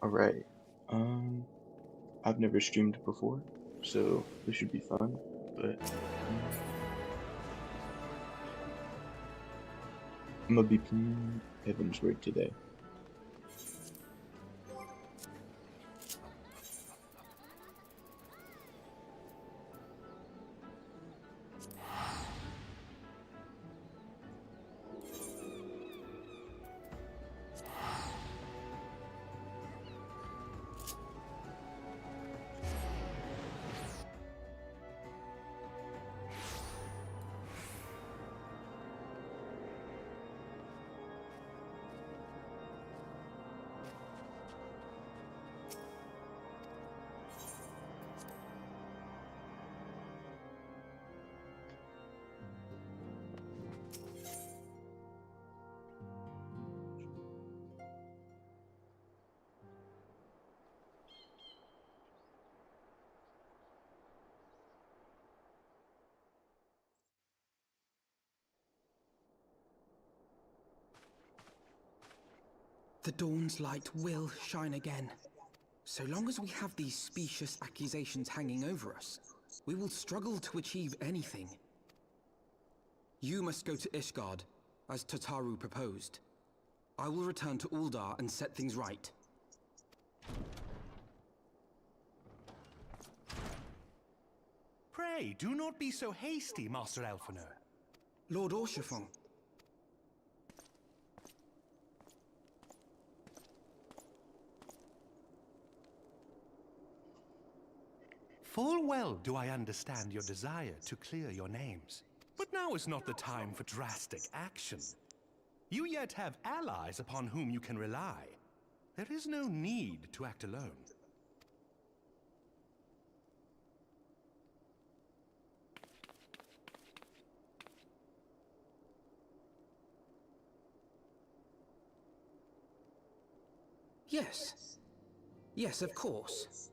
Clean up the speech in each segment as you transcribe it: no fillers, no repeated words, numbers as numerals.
Alright. Um, I've never streamed before, so this should be fun, but I'm gonna be playing Heavensward today. The dawn's light will shine again. So long as we have these specious accusations hanging over us, we will struggle to achieve anything. You must go to Ishgard, as Tataru proposed. I will return to Uldar and set things right. Pray, do not be so hasty, Master Elfiner. Lord Orchefon. Full well do I understand your desire to clear your names. But now is not the time for drastic action. You yet have allies upon whom you can rely. There is no need to act alone. Yes. Yes, of course.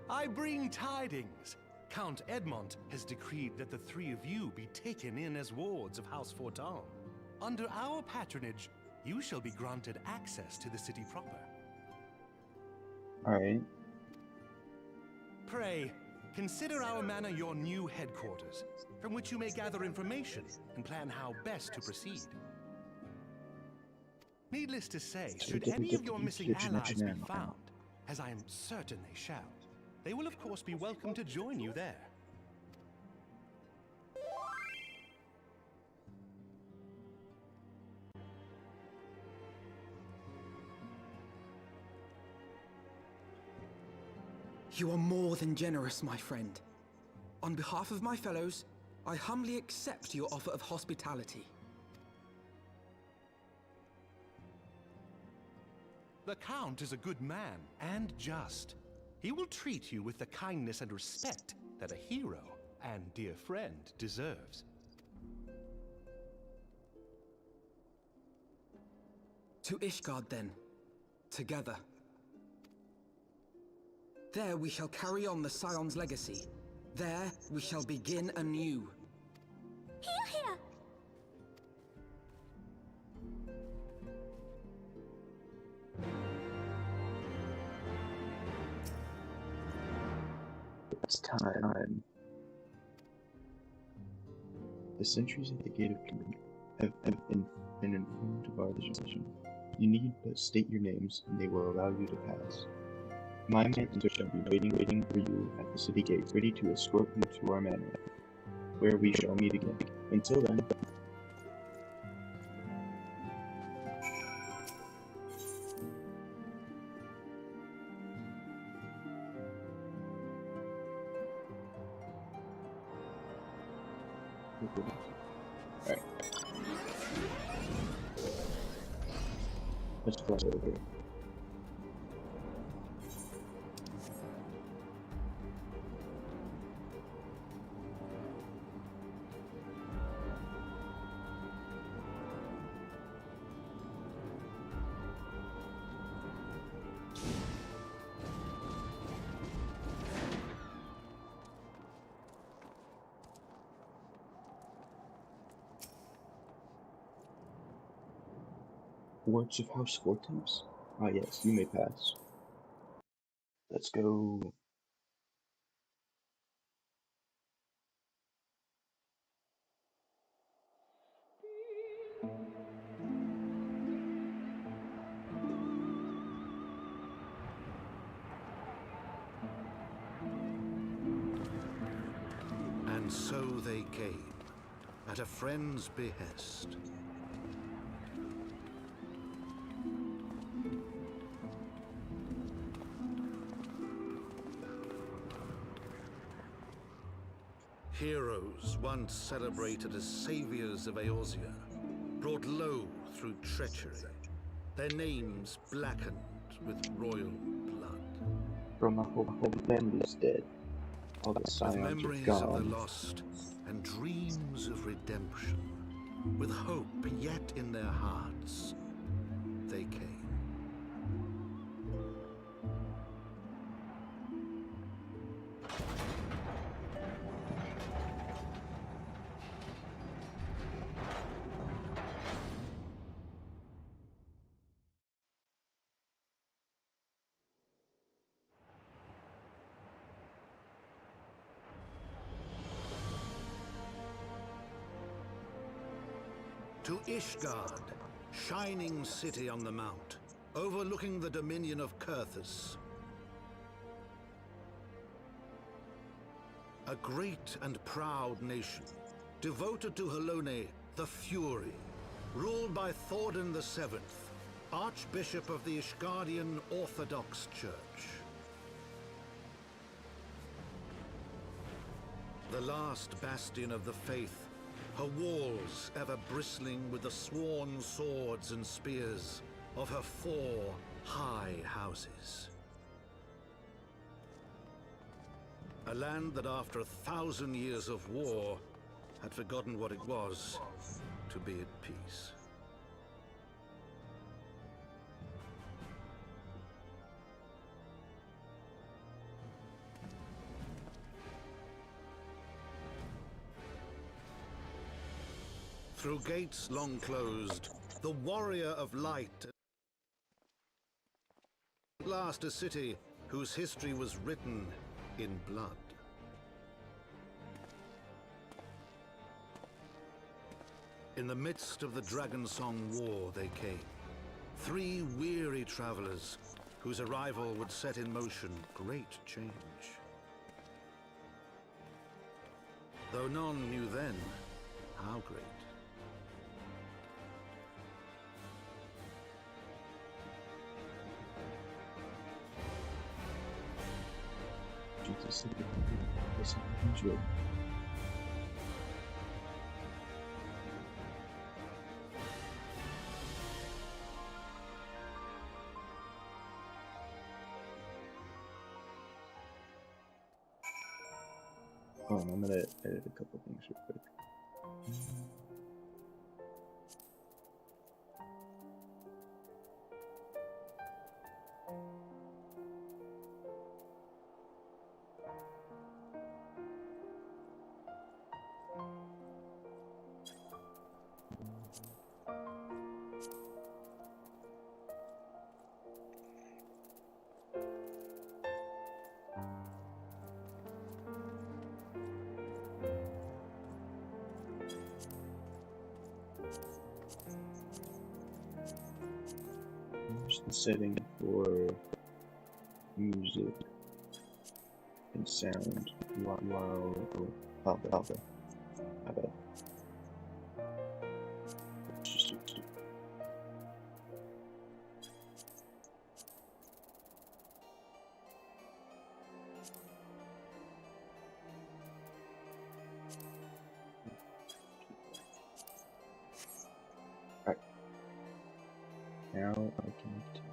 I bring tidings. Count Edmont has decreed that the three of you be taken in as wards of House Fortin. Under our patronage, you shall be granted access to the city proper. Alright. Pray, consider our manor your new headquarters, from which you may gather information and plan how best to proceed. Needless to say, So should did we any get of your the missing kitchen allies be now? found, as I am certain they shall, they will of course be welcome to join you there. You are more than generous, my friend. On behalf of my fellows, I humbly accept your offer of hospitality. The Count is a good man and just. He will treat you with the kindness and respect that a hero and dear friend deserves. To Ishgard, then. Together. There we shall carry on the Scion's legacy. There we shall begin anew. Here, here! It's time. The sentries at the gate of Kingdom been informed of our decision. You need but state your names, and they will allow you to pass. My men shall be waiting for you at the city gate, ready to escort you to our manor, where we shall meet again. Until then, alright. Let's cross over. Wards of House Fortemps? Ah yes, you may pass. Let's go. And so they came, at a friend's behest. Heroes once celebrated as saviors of Eorzea, brought low through treachery, their names blackened with royal blood. From my whole family's dead. All the With scions are memories of gone. the lost and dreams of redemption, with hope yet in their hearts, they came. To Ishgard, shining city on the mount, overlooking the dominion of Kurthus. A great and proud nation, devoted to Halone, the Fury, ruled by Thordan VII, Archbishop of the Ishgardian Orthodox Church. The last bastion of the faith, her walls ever bristling with the sworn swords and spears of her 4 high houses. A land that after 1,000 years of war had forgotten what it was to be at peace. Through gates long closed, the warrior of light at last a city whose history was written in blood. In the midst of the Dragonsong War they came, 3 weary travelers whose arrival would set in motion great change. Though none knew then how great. Jesus, listen, enjoy. Oh, I'm gonna edit a couple things real quick. Here's the setting for music and sound while Alpha. My bad. Let's just do two. Alright. Now I can type.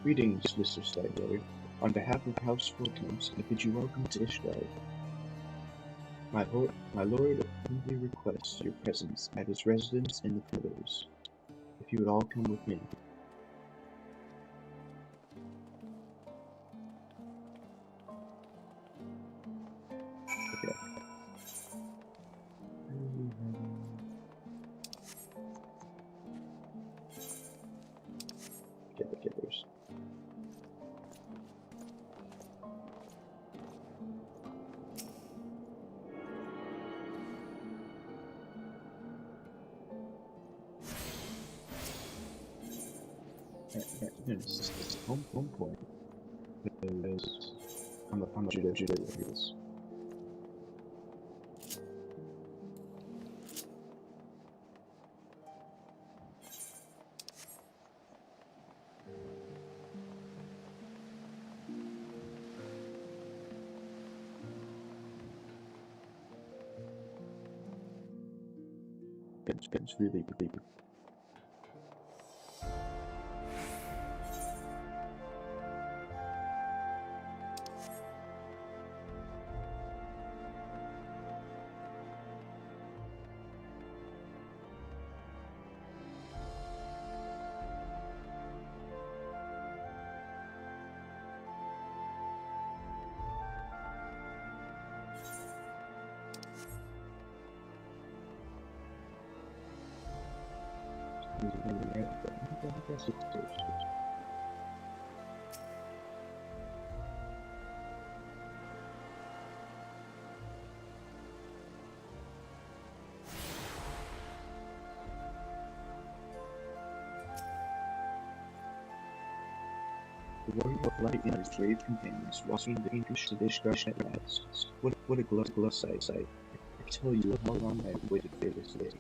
Greetings, Mr. Stagler. On behalf of House Fortemps, I bid you welcome to Ishgard. My lord humbly requests your presence at his residence in the Pillars. If you would all come with me. It's home point. Because on the Judas. It's really big. The warrior of light and his brave companions walking the English of Ishgard at last. What a glorious sight. I tell you how long I have waited for this day.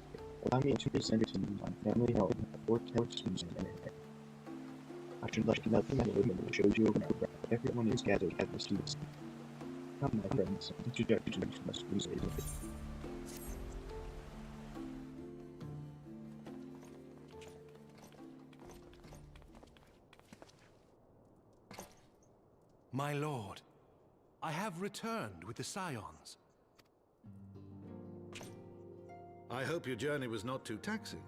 Allow me to present to you my family home, 4 towns in it. I should like nothing more than to show you around. Everyone is gathered at this feast. Come, my friends, introductions must be made. My lord, I have returned with the Scions. I hope your journey was not too taxing.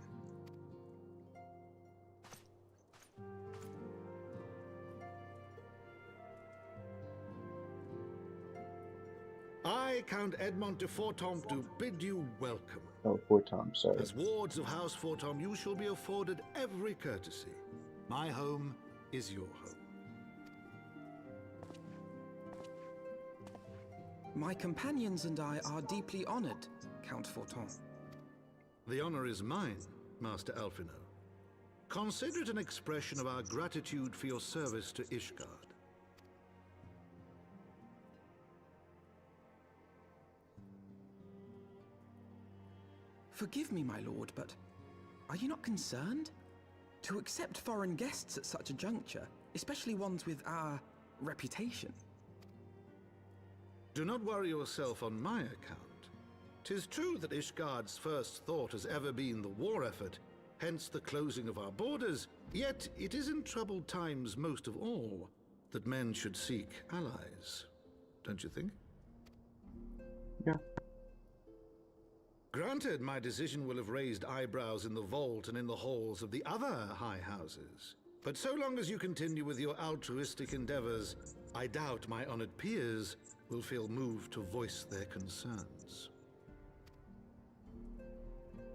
I, Count Edmond de Fortom, do bid you welcome. Oh, Fortom, sorry. As wards of House Fortom, you shall be afforded every courtesy. My home is your home. My companions and I are deeply honored, Count Forton. The honor is mine, Master Alphino. Consider it an expression of our gratitude for your service to Ishgard. Forgive me, my lord, but are you not concerned? To accept foreign guests at such a juncture, especially ones with our reputation. Do not worry yourself on my account. 'Tis true that Ishgard's first thought has ever been the war effort, hence the closing of our borders, yet it is in troubled times most of all that men should seek allies. Don't you think? Yeah. Granted, my decision will have raised eyebrows in the vault and in the halls of the other high houses. But so long as you continue with your altruistic endeavors, I doubt my honored peers will feel moved to voice their concerns.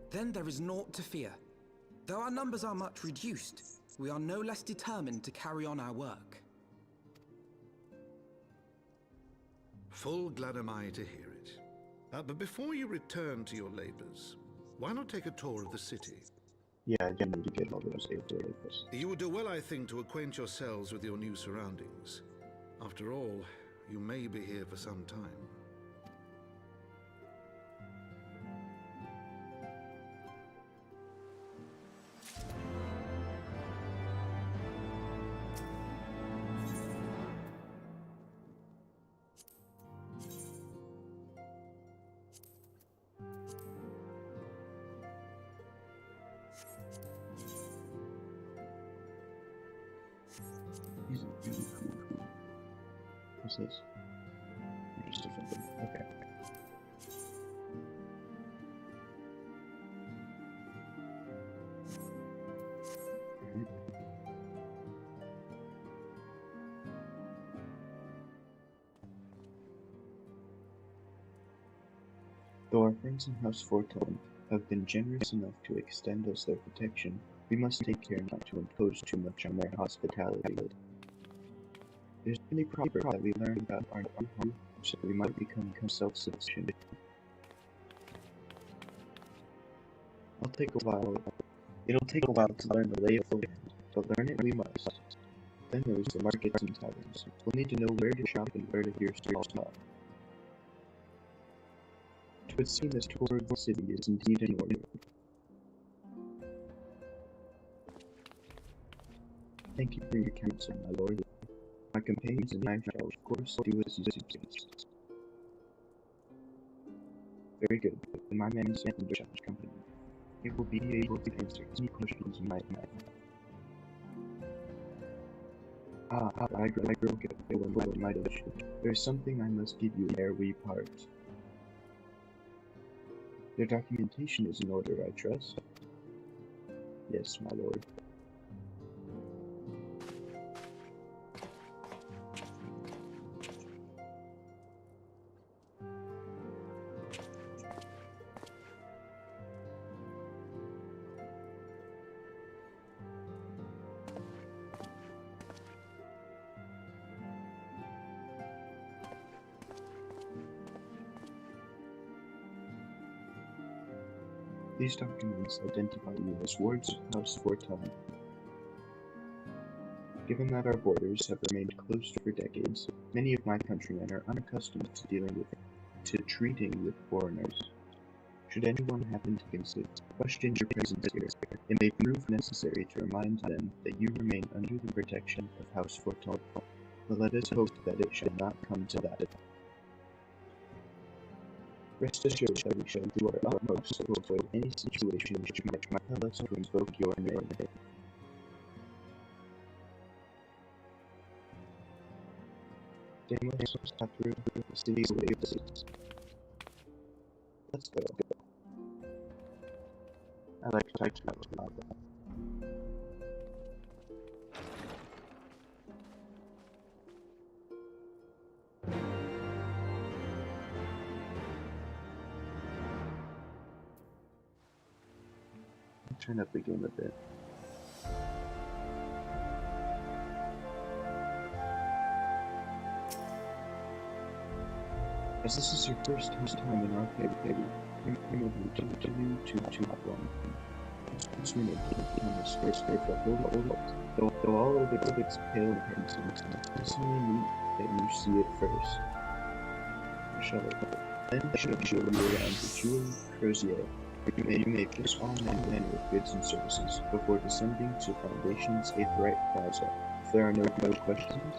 Then there is naught to fear. Though our numbers are much reduced, we are no less determined to carry on our work. Full glad am I to hear it. But before you return to your labors, why not take a tour of the city? Yeah, I do need to get all those first. You would do well, I think, to acquaint yourselves with your new surroundings. After all, you may be here for some time. What's this? Just a something. Okay. Though our friends in House Forton have been generous enough to extend us their protection, we must take care not to impose too much on their hospitality. It is really proper that we learn about our new home so that we might become self-sufficient. It'll take a while to learn the lay of the land, but learn it we must. Then there's the markets and taverns. We'll need to know where to shop and where to hear stories about. 'Twould seem this tour of the city is indeed in order. Thank you for your counsel, my lord. My companions and I shall, of course, do as you suggest. Very good. And my man Sam will shall accompany you. He will be able to answer any questions you might have. I grow in my dish. There's something I must give you ere we part. Your documentation is in order, I trust? Yes, my lord. These documents identify you as wards of House Forton. Given that our borders have remained closed for decades, many of my countrymen are unaccustomed to treating with foreigners. Should anyone happen to question your presence here, it may prove necessary to remind them that you remain under the protection of House Forton. But let us hope that it shall not come to that. Rest assured that we shall do our utmost to avoid any situation which might compel us to invoke your name. Let's stop through the city's waves. Let's go. I like to talk about that. Turn up the game a bit. As this is your first time in our baby, remember to one. This minute on this first day for though all of its pale and handsome, it's only neat that you see it first. Then I shall show you around the jewel crozier. You may place all men with goods and services before descending to Foundation's 8th Right Plaza. If there are no questions.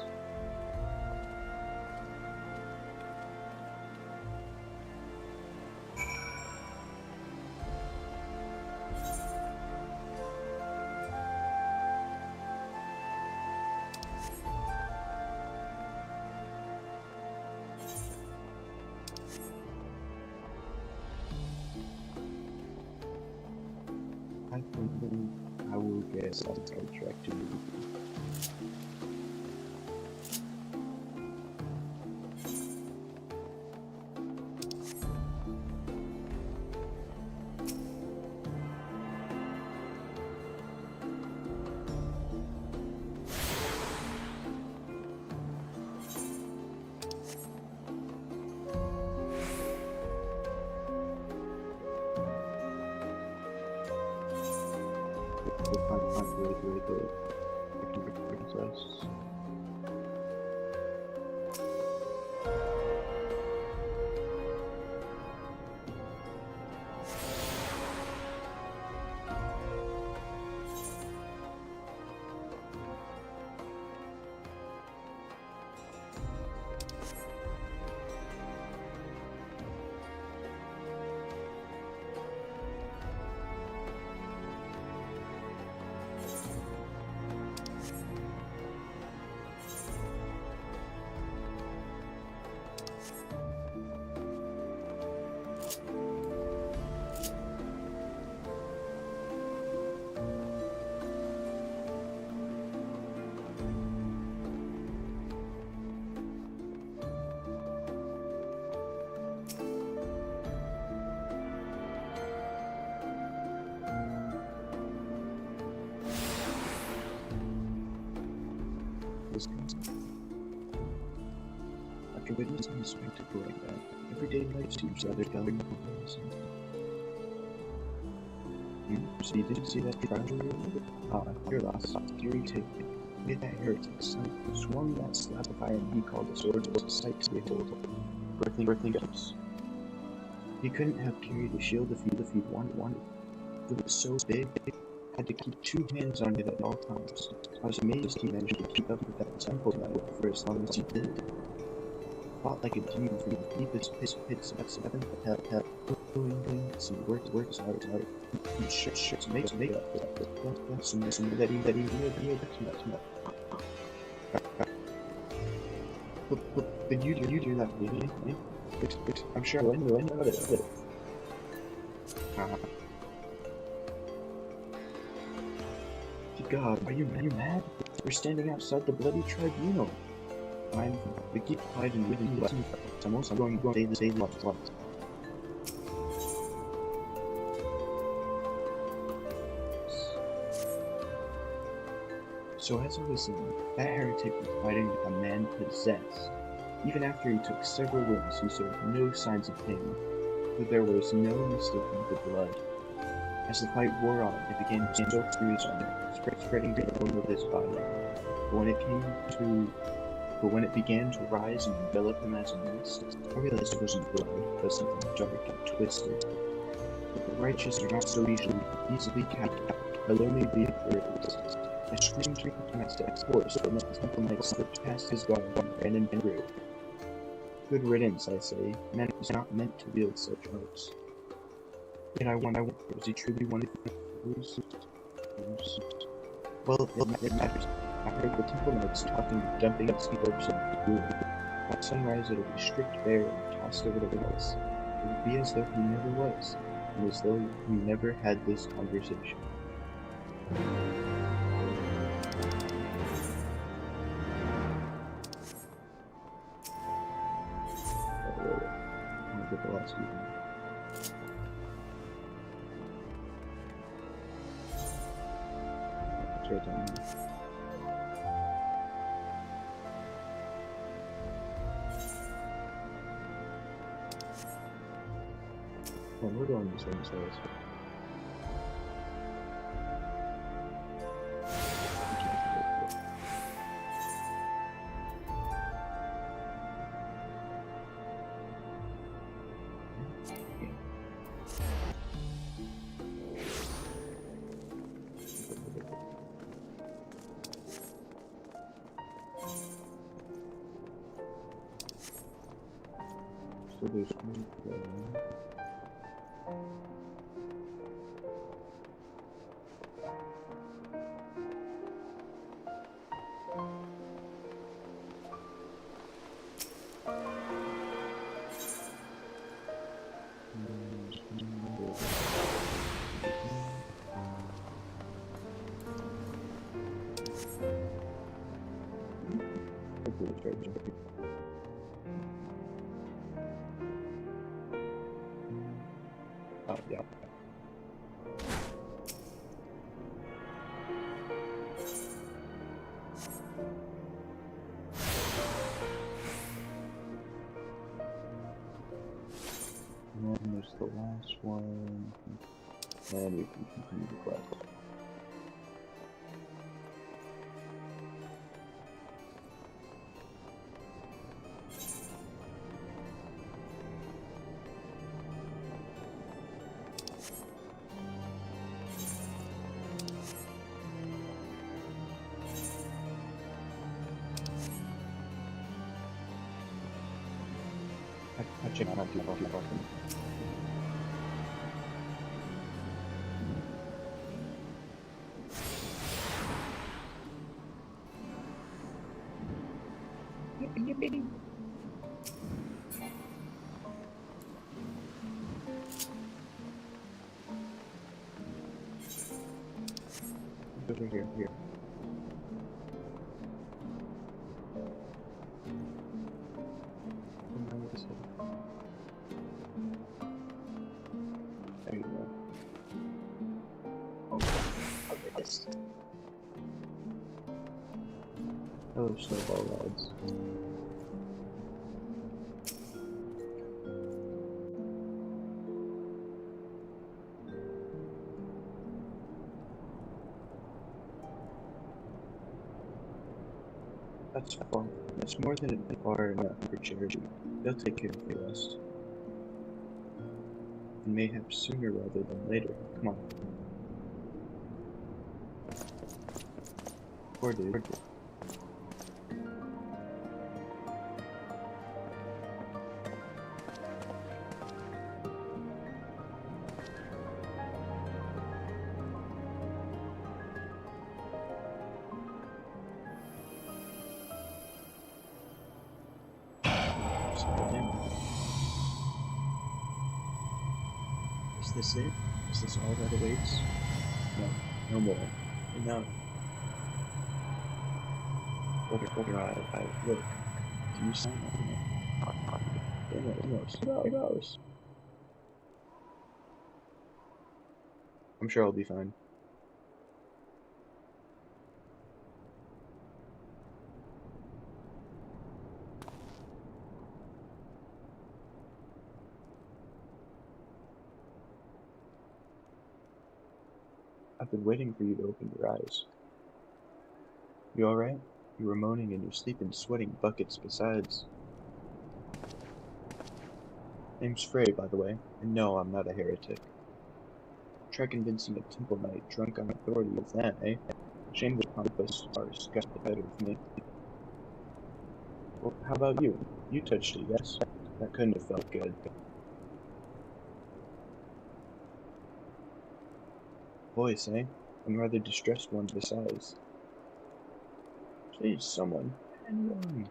I will guess I'll track to you. Really good. I can recognize us. After witnessing the spectacle like that, everyday life seems rather dull and So you didn't see that trial? You're lost. Fury taken. With that heretic son, swung that slab of iron he called a sword was a sight to behold. Birthing gifts. He couldn't have carried a shield if he wanted. It was so big, had to keep 2 hands on it at all times. I was amazed he managed to keep up with that temple metal for as long as he did. Fought like a demon from the deepest pits of 7th hell. Some works hard. He sure to make up for that. That's some that he did. But you do that, really? I'm sure I know it. God, are you mad? We're standing outside the bloody tribunal. I'm the keep quiet and really listen. I'm also going to say the once. So as I was saying, that heretic was fighting like a man possessed. Even after he took several wounds, he showed no signs of pain, but there was no mistaking the blood. As the fight wore on, it began to soak through his armor, spreading all over his body. But when it began to rise and envelop him as a mist, I realized it wasn't blood, but something dark and twisted. But the righteous are not so easily captured. Alone be it. I screamed to my steps force, but the temple knight slipped past his guard and ran through. Good riddance, I say. Man was not meant to wield such arts. Yet I wonder, was he truly one of those? Well, it matters. I heard the temple knights talking, dumping its corpse in the room. At sunrise, it'll be stripped bare and tossed over the walls. It will be as though he never was, and as though we never had this conversation. I'll get the last one. It's right down here. Oh, we're going this way, so let's go. So there's one there. Oh, yeah. And then there's the last one. And we can continue the quest. I check my people often. Over here. There you go. Oh, this. Oh, snowball rods. That's far. That's more than far enough for charity. They'll take care of the rest. And mayhaps sooner rather than later. Come on. Poor dude. Is this it? Is this all that awaits? No, no more. Enough. Over I look. Do you see? Almost. I'm sure I'll be fine. I've been waiting for you to open your eyes. You alright? You were moaning in your sleep and sweating buckets besides. Name's Frey, by the way, and no, I'm not a heretic. Try convincing a temple knight drunk on authority of that, eh? Shame the pompous are scuffed the better of me. Well, how about you? You touched it, yes? That couldn't have felt good. Voice, eh? I'm rather distressed one besides. Please, someone. Anyone.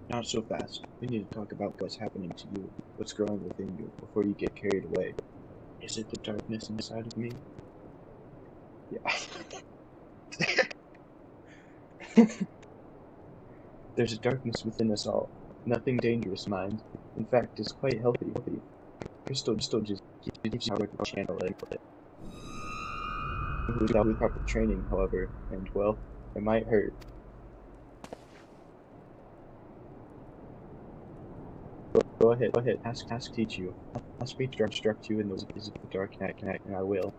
Not so fast. We need to talk about what's happening to you, what's growing within you, before you get carried away. Is it the darkness inside of me? Yeah. There's a darkness within us all. Nothing dangerous, mind. In fact, it's quite healthy. Crystal just gives you power to channel it. Without proper training, however, and well, it might hurt. Go ahead. Ask teach you. Ask me to instruct you in the ways of the dark knight, and I will.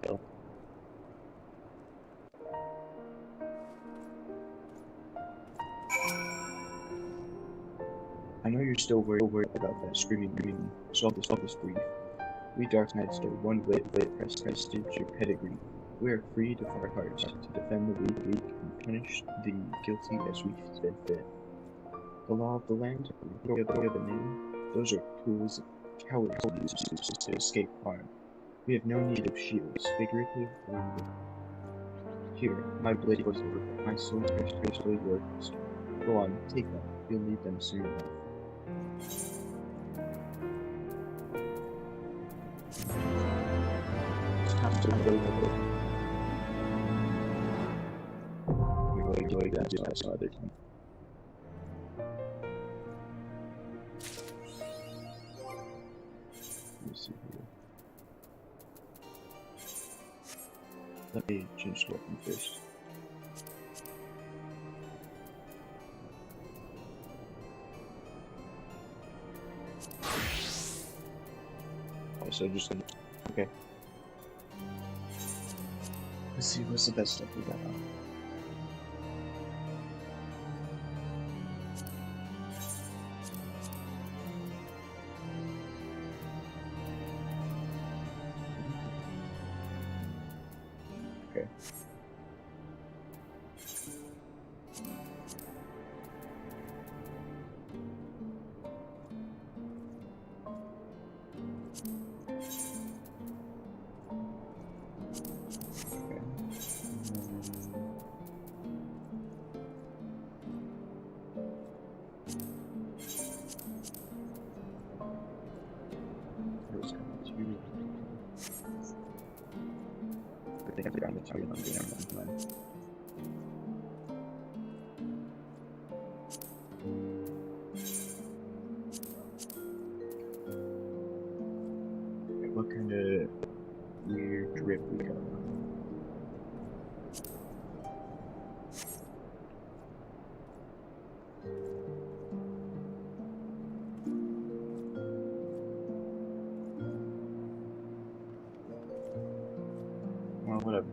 I know you're still worried about that screaming, so I'll just brief. We Dark Knights are one way prestige or pedigree. We are free of our hearts to defend the weak and punish the guilty as we see fit. The law of the land, the name, those are tools cowards use to escape harm. We have no need of shields, figurative or real. Here, my blade was over, my soul gracefully yours. Go on, take them. You'll need them soon enough. We're going to do that some other time. Let me see here. Let me change the weapon first. Oh, so just okay. Let's see what's the best stuff we got on. Okay. I think I've gotten the target on the one. Okay, what kind of weird drip we got on? Well, whatever.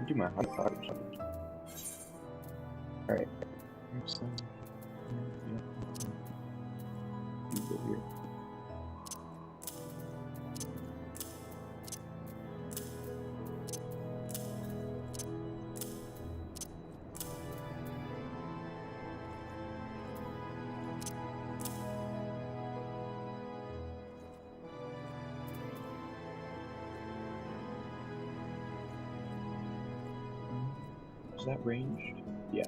Do my hot dog or something. Alright. Next time. You go here. Is that ranged? Yeah.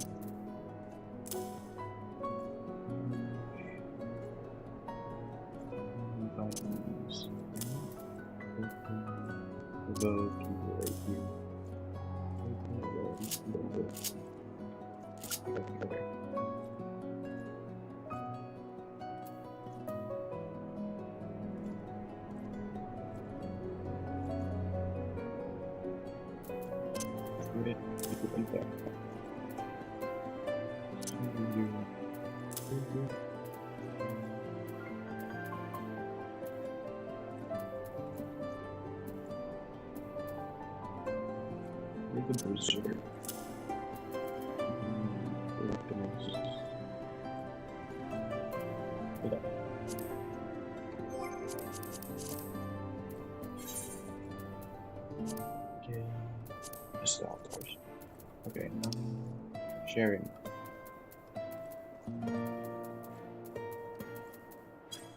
Vikings. Although people right here. Okay. Where did people think that? Where's the booster? Hold up. Okay. Stop. Okay. Sharing.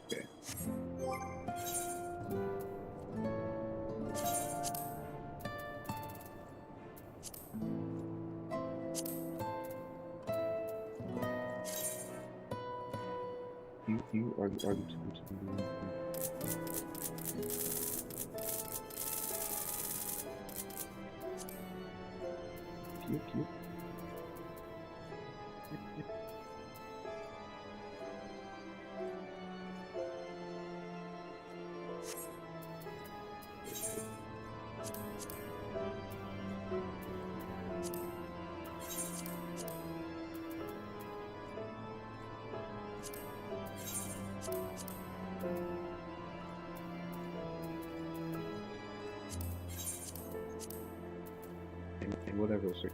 Okay. You are the two. Cute. And whatever, sir.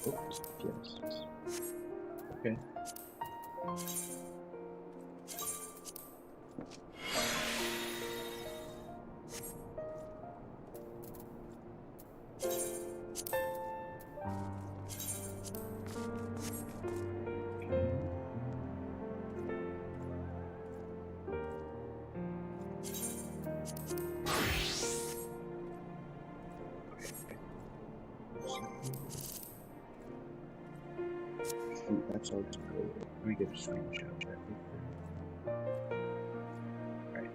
Oops, yes. Okay. Shoot, that's all just good. Let me get a screenshot of that. Alright.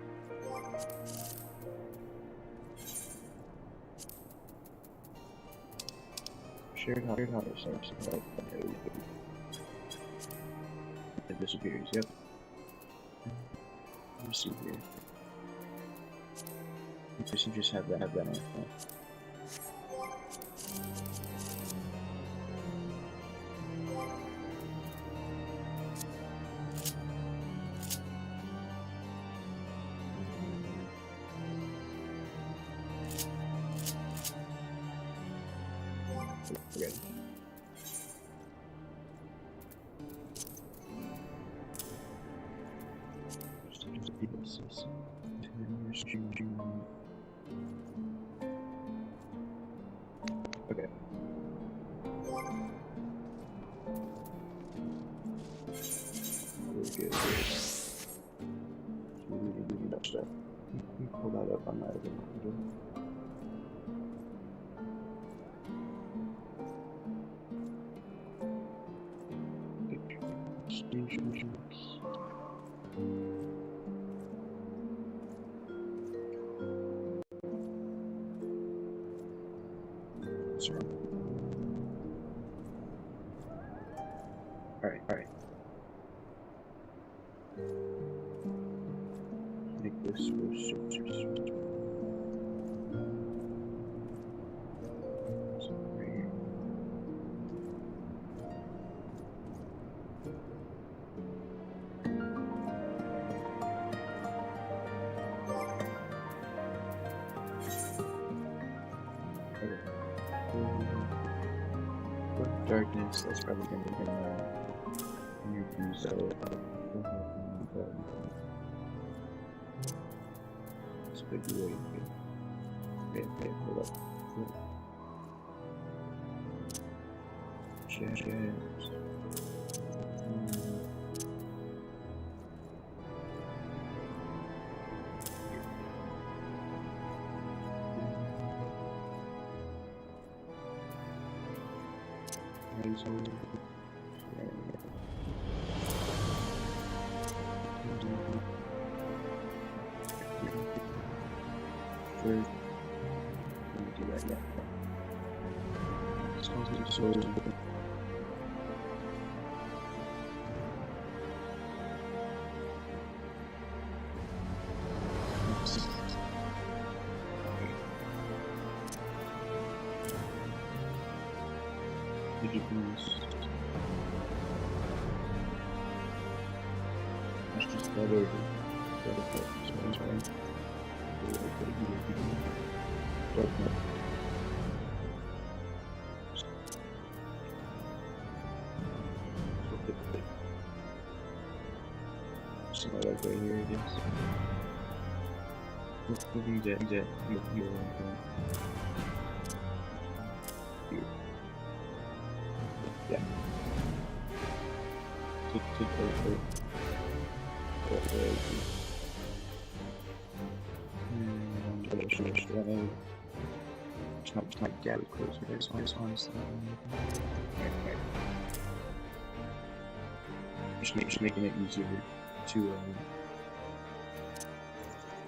Shared hover section. It disappears, yep. Let me see here. I guess you just have that on. Forget it. Okay. Really good. Really good stuff. Let me pull that up on my other computer. Sorry. Alright, alright. Make this darkness, that's probably going to be so let's put you away. Okay, hold up. Check. Did you please? Let's just go over. Something like right here, I guess. Moving that, here. Yeah. It's not that close, but it's honestly. Just making it easier to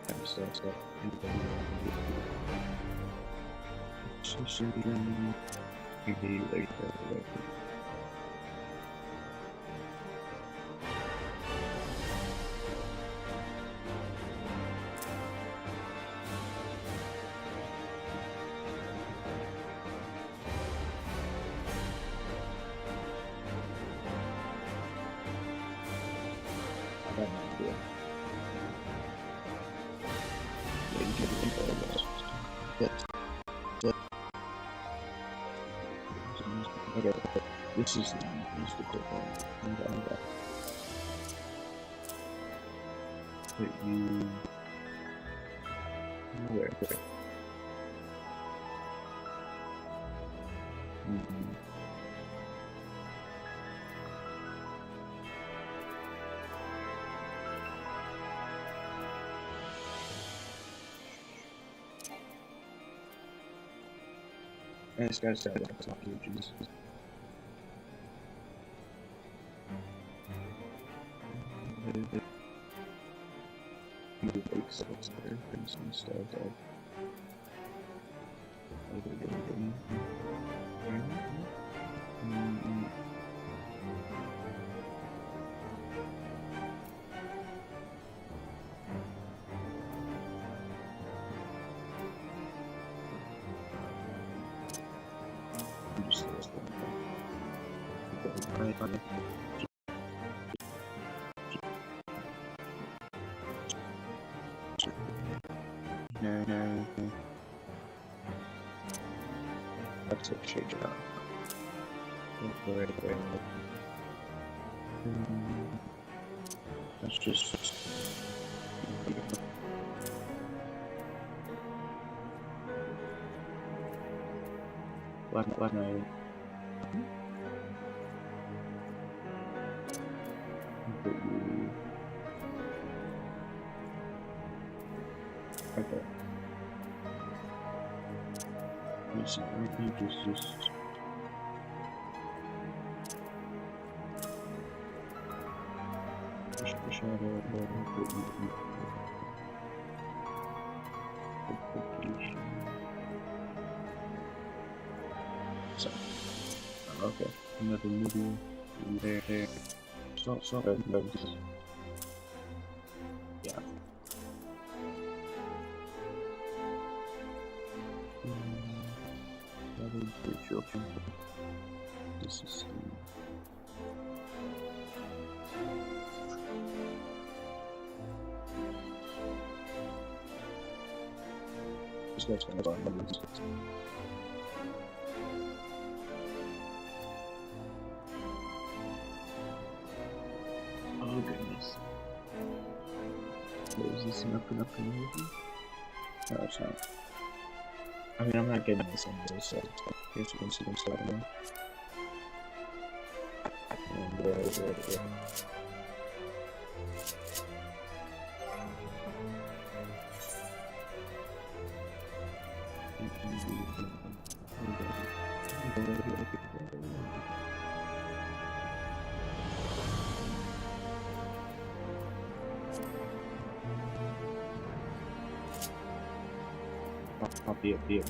kind of stuff. Maybe like that. Okay, this is the quick one. Put you where? And this guy's got like top pages. Move like stuff there and some stuff that No. That's a shake it up. Right. That's just Black Knight. Okay. Let's see, everything just push the shadow so, okay, another medium. There. Stop. Yeah. This is this guy's gonna buy numbers. Oh goodness. What is this up and over? No, it's not. I mean, I'm not getting this on this, so here's one second start now. And there. I'll be up here.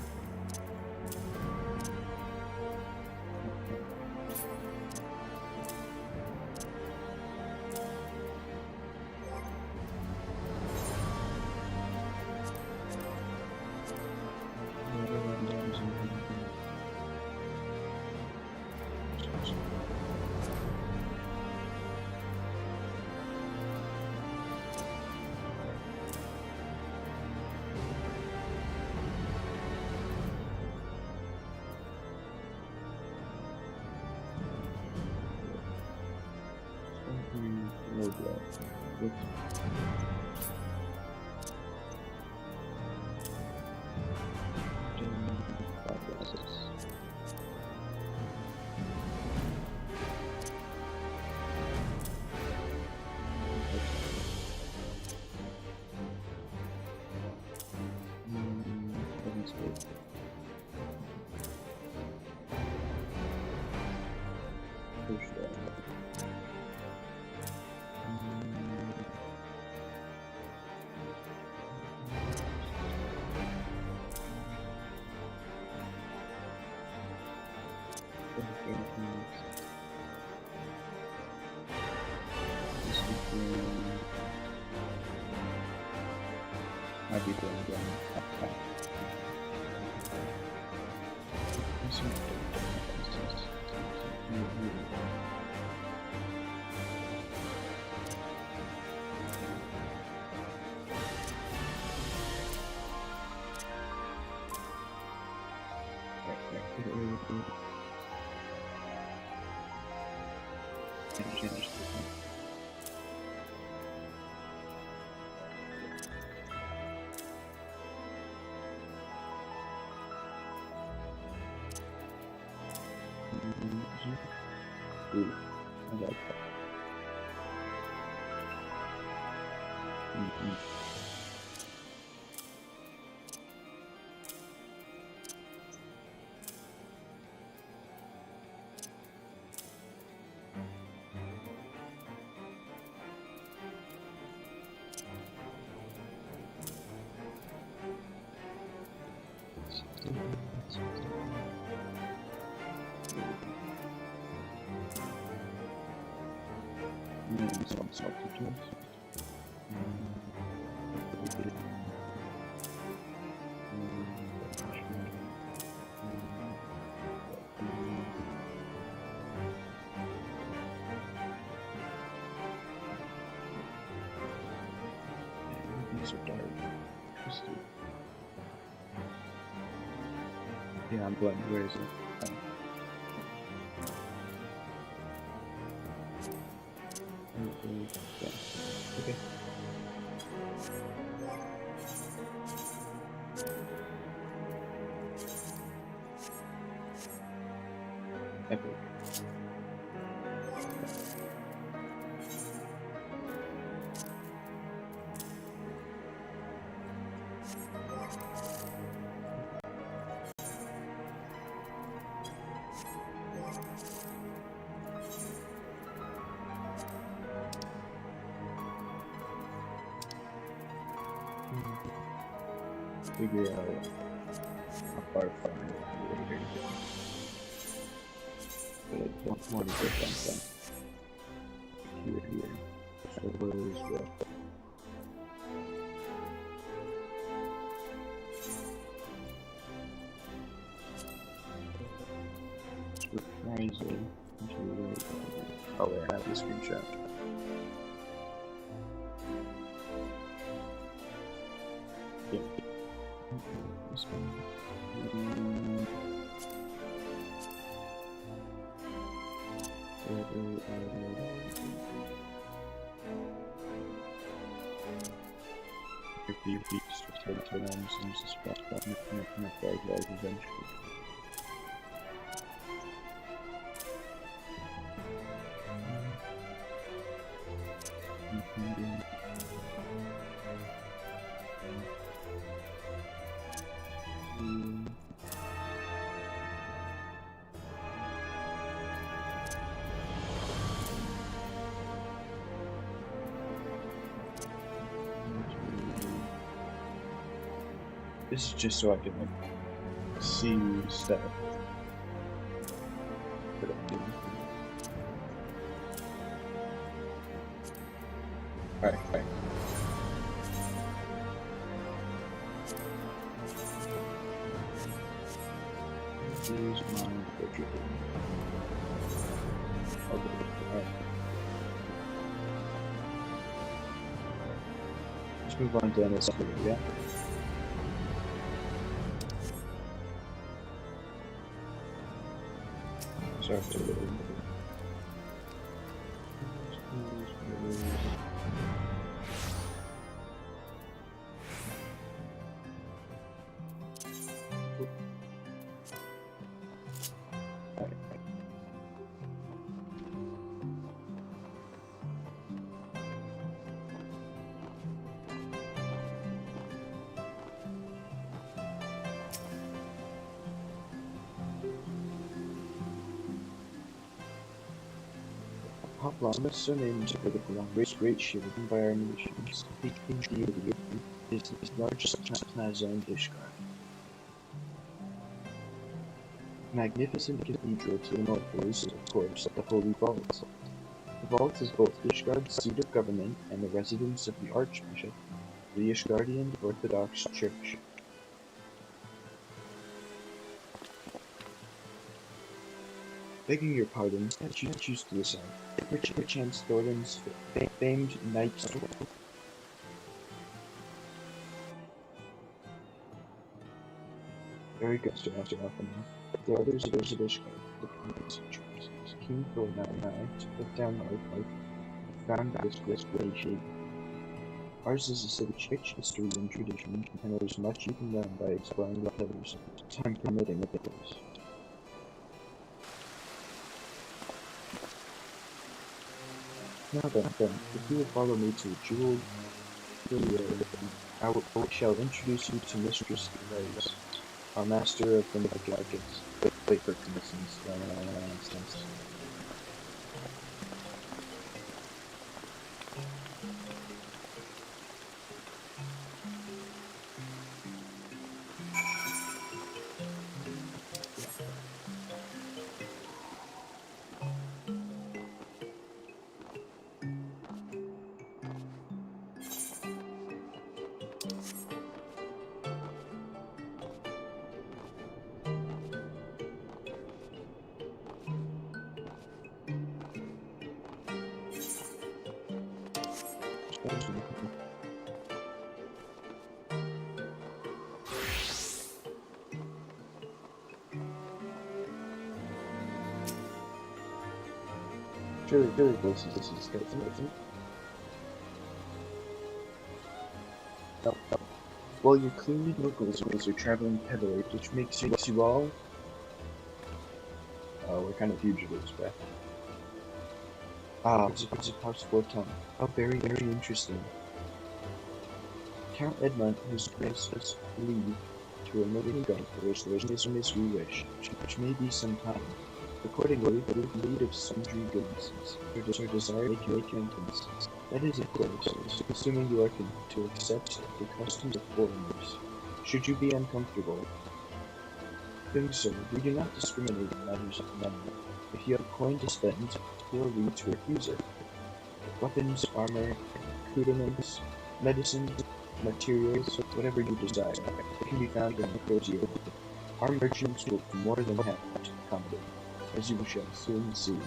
Might be doing again. Ooh, I like that. Some substitutes. These are dark. Interesting. Yeah, I'm blind. Where is it? Oh. Yeah. Okay. Epic. Figure out how far from it later. But I don't want to get them done. Yeah. Surprising. Oh wait, I have the screenshot. Yeah. This one. If you beat turn on some suspect button connect guys eventually. This is just so I can like see stuff. Alright. Here's my portrait. Alright. Let's move on to this video, yeah? Sorry for the Hoplon, surname is for the great shield by our nations. The community is the largest plaza in Ishgard. Magnificent cathedral to the north is, of course, the Holy Vault. The vault is both Ishgard's seat of government and the residence of the Archbishop of the Ishgardian Orthodox Church. Begging your pardon, choose to decide. Perchance Thorin's famed knight's sword. Very good, Sir Alpha. The others of Ishgard, the province of choices. King Thorin and I, to put down life, found this great shape. Ours is a city rich history and tradition, and there's much you can learn by exploring the others, time permitting, of course. Now then, if you will follow me to Jewel, I shall introduce you to Mistress Rose, our master of the Jackets. Wait for instance. Really close to this is good. No. Well, you're clearly locals as you're traveling peddler, which makes you all. We're kind of fugitives, but. It's a possible tongue. Oh, very interesting. Count Edmund has granted us leave to remove the gun for which there is as we wish, which may be some time. Accordingly, with the lead of sundry goodnesses, your desire to make your entrance. That is, of course, assuming you are to accept the customs of foreigners. Should you be uncomfortable, then sir, we do not discriminate in matters of money. If you have coin to spend, feel free to refuse it. Weapons, armor, accoutrements, medicines, materials, whatever you desire. It can be found in the Crozier. Our merchants will be more than happy to accommodate, as you shall soon see.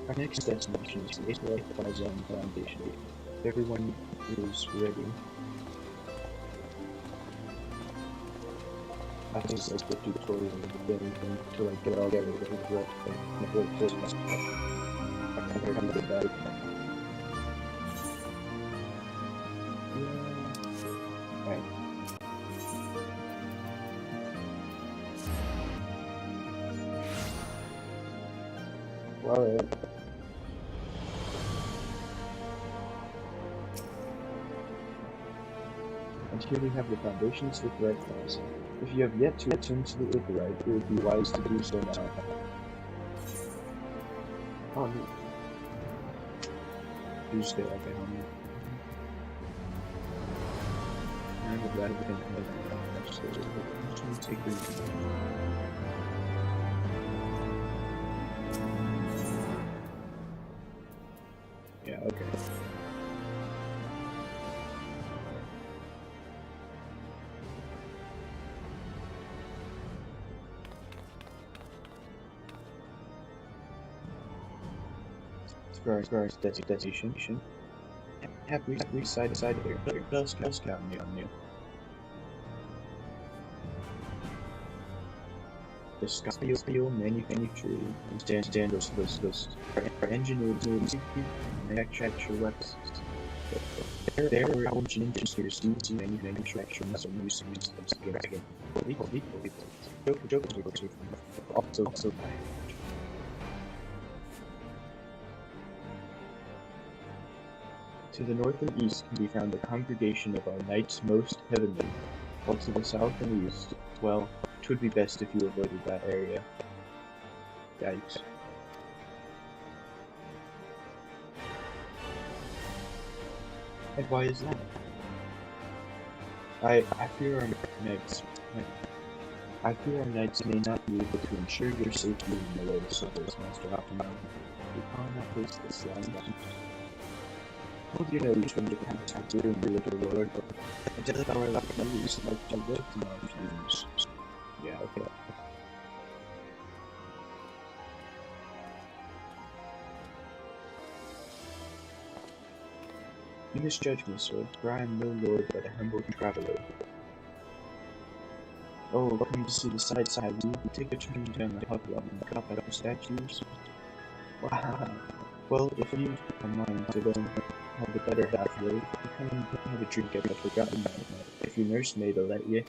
Our next destination is the Ishgard Plaza Foundation. If everyone is ready, I think it's like the tutorial to like get all together with the right thing. I'm gonna get back. Yeah. Right. Well, and here we have the foundations with red claws. If you have yet to return to the Ishgard, it would be wise to do so now. Oh, neat. You just get like a helmet. I'm glad we can take this. Yeah, okay. For our destination, have we side here. Dust down near. The steel manufacturing and standards list for engineers manufacture weapons. There are engineers using manufacturing some using systems again. Also. To the north and east can be found the congregation of our knights most heavenly, while to the south and east, well, 'twould be best if you avoided that area. Yikes. And why is that? I fear our knights may not be able to ensure your safety in the way, so there's Master Optimum. We call that place the slime. Well, you know, each one can attack you and be like a lord, but it doesn't our luck to use like to live to my views. Yeah, okay. You misjudge me, sir, for I am no lord but a humble traveler. Oh, welcome to see the side. We take a turn down the hot one and cut out the statues. Wow. Well, if you don't mind to then have the better half live, come and have a drink I've forgotten. If your nursemaid will let you.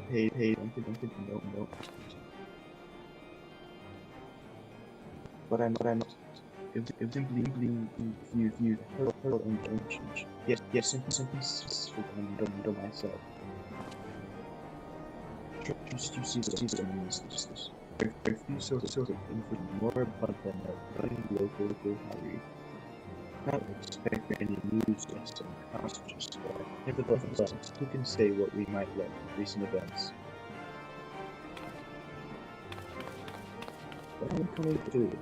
Hey, don't. But I'm if simply viewed her intentions. Yes, simply for myself. Just you see the ministers. There are few sorts of influence more abundant than a budding local Harry. Not expect any news guests and hostages, but nevertheless, who can say what we might learn from recent events? What am I coming to do?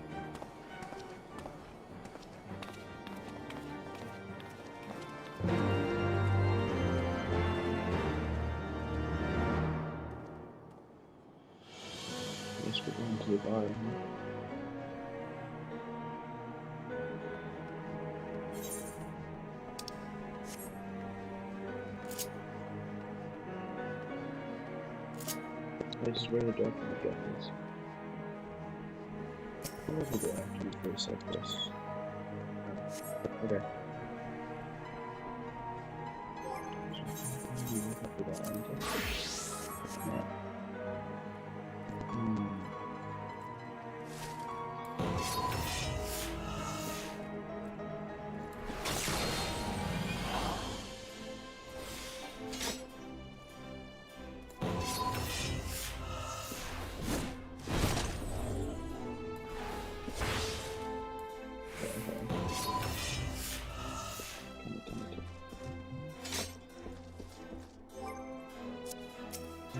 Guess we're going to the bar, huh? This is where the dark one is. I'll go after you for a sec, yes. Okay.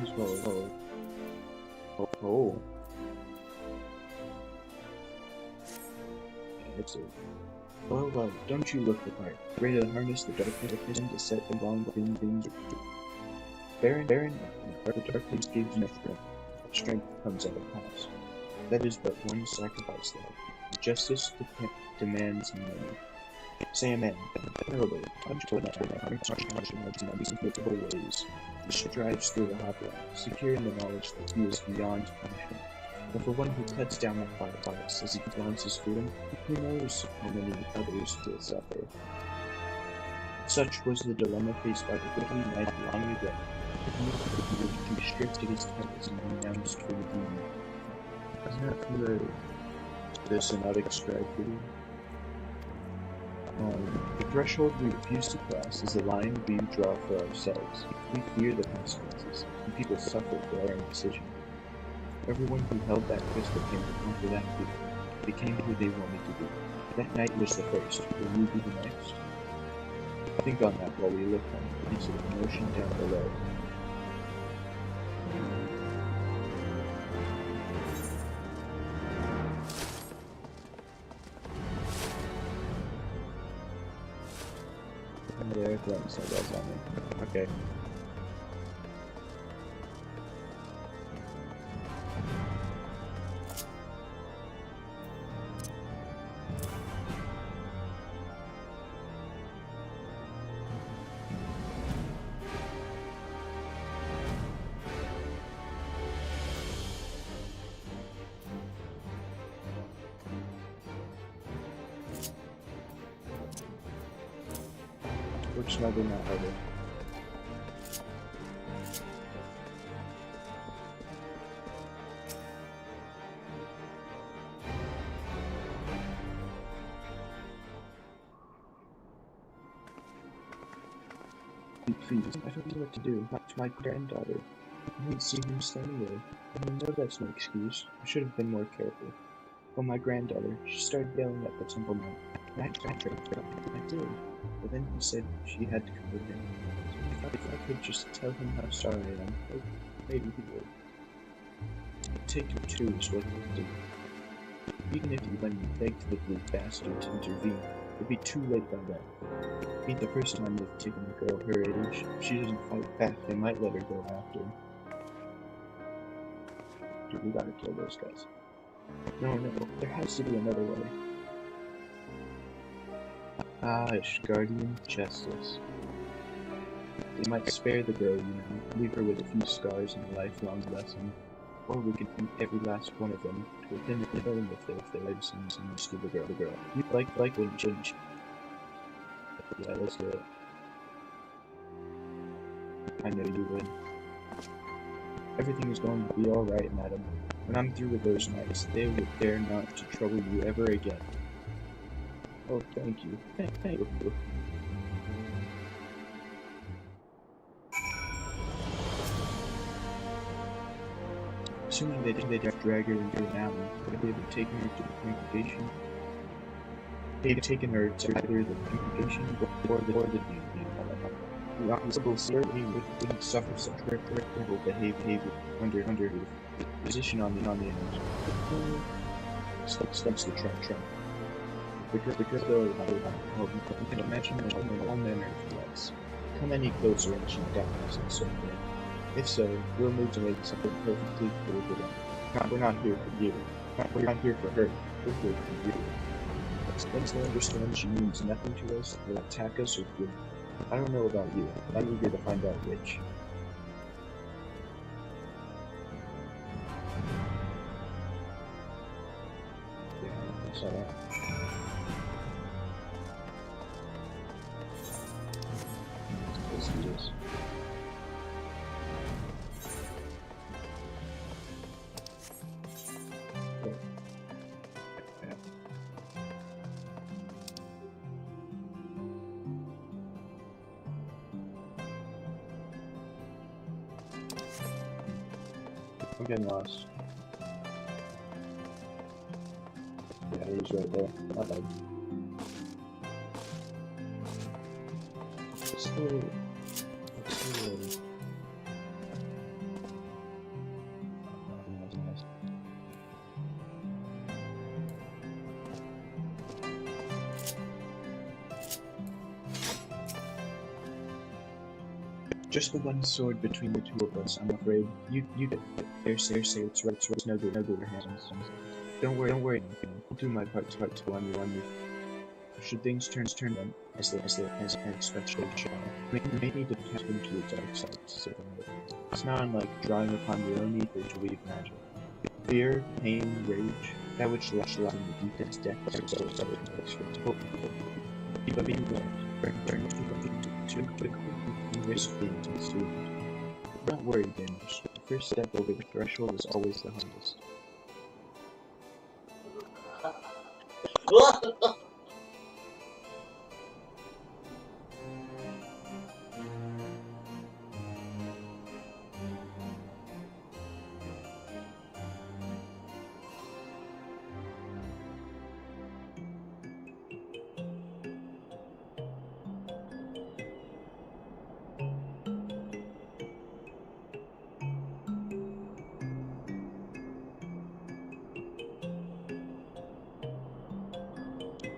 as well. Oh. Yeah, it's a... Well, don't you look the part. Ready to harness the darkness to set the long things. Baron, the darkness gives you strength. Strength comes at a cost. That is but one sacrifice, though. Justice demands money. Say a man, terribly, untold in unmistakable ways. He strives through the hopper, secure in the knowledge that he is beyond punishment. But for one who cuts down the fireflies as he flaunts his freedom, who knows how many others will suffer? Such was the dilemma faced by the quickly knight long ago. He was restricted his tentacles and renounced for the demon. Doesn't that feel the synodic strife for you? The threshold we refuse to cross is the line we draw for ourselves. We fear the consequences, and people suffer for our indecision. Everyone who held that crystal came to conquer that fear, became who they wanted to be. That night was the first. Will you be the next? Think on that while we look on the piece of emotion down below. There, thanks, I got something. Okay. We're smuggling that harder. Please, I don't know what to do. Not to my granddaughter. I haven't seen him standing there. I know that's no excuse. I should have been more careful. Well, my granddaughter, she started yelling at the temple monk. I did. But then he said she had to come with him. So if I could just tell him how sorry I am, maybe he would. Take him too is what he would do. Even if he went and begged the blue bastard to intervene, it'd be too late by then. It ain't the first time they've taken a girl her age. If she doesn't fight back, they might let her go after. Dude, we gotta kill those guys. No, there has to be another way. Ishgardian justice. They might spare the girl, leave her with a few scars and a lifelong lesson. Or we could beat every last one of them to within the film if their lives and to the girl. You like wouldn't change. Yeah, let's do it. I know you would. Everything is going to be alright, madam. When I'm through with those knights, they would dare not to trouble you ever again. Oh, thank you. Thank you. Assuming they drag her into an alley, could they have taken her to the congregation? They've taken her to either the congregation or the the honorable certainly wouldn't suffer such terrible behavior under the position on the end. Stumps the trunk. The girl, you can imagine all manner of threats. Come any closer and she dies and so forth. If so, we'll need to make something perfectly clear for them. We're not here for you. We're not here for her. We're here for you. Once they understand she means nothing to us, they'll attack us or flee. I don't know about you, but I'm eager to find out which. Yeah, I saw that. Let's do this. I'm getting lost. Yeah, he's right there. Not bad. Let's see. Just the one sword between the two of us, I'm afraid. You dare say it's right, it's no good in your hands. Don't worry, I'll do my part to on you. Should things turn them as especially you may need to tap into the dark side to save them. It's not unlike drawing upon your own ether to weave magic. Fear, pain, rage, that which lies in the deepest depths of souls of the but being burn too quickly and risk being consumed. Don't worry, gamers. The first step over the threshold is always the hardest.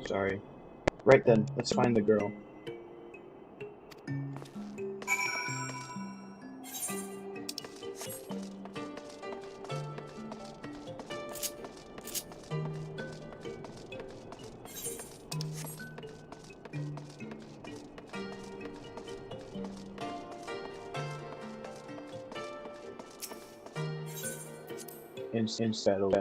Sorry. Right then, let's find the girl. Instead of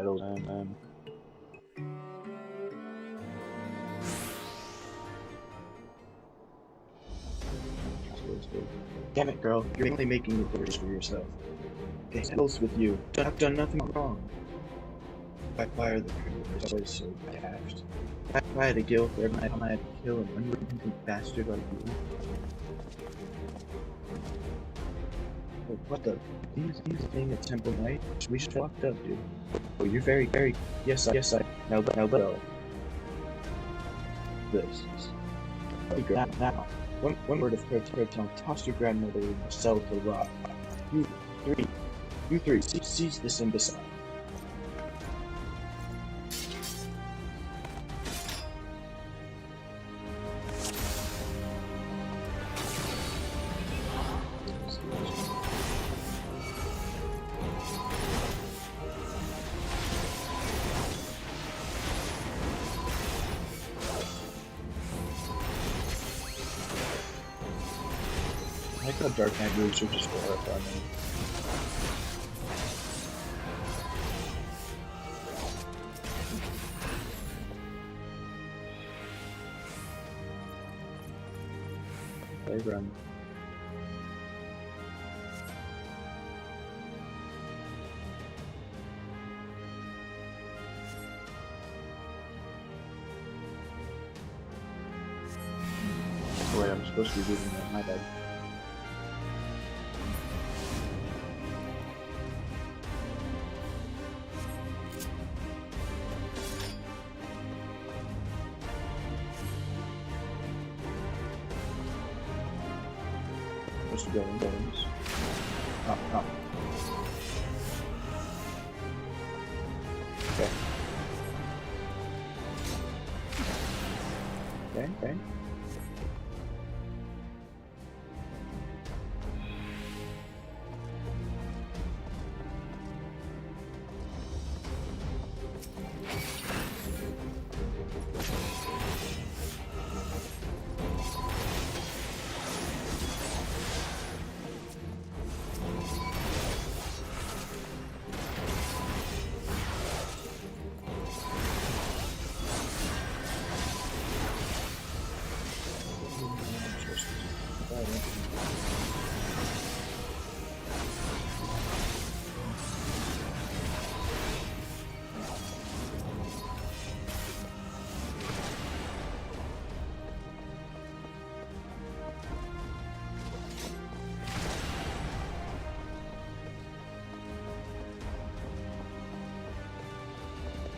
damn it, girl, you're only making it worse for yourself. The hell's with you? I've done nothing wrong. Why are the criminals always so daft? Why had to kill for every time I had to kill an unrepentant bastard like you? Oh, what the? These being a temple knight? We should walked up, dude. Oh, you're very. Yes, I. Now go. This. Now. One word of protest, toss your grandmother in the cell to rot. You three, seize this imbecile. I thought Dark Knight moves are just horrifying. Play run. Oh wait, I'm supposed to be doing that, my bad. Supposed to go in games. Oh. Okay.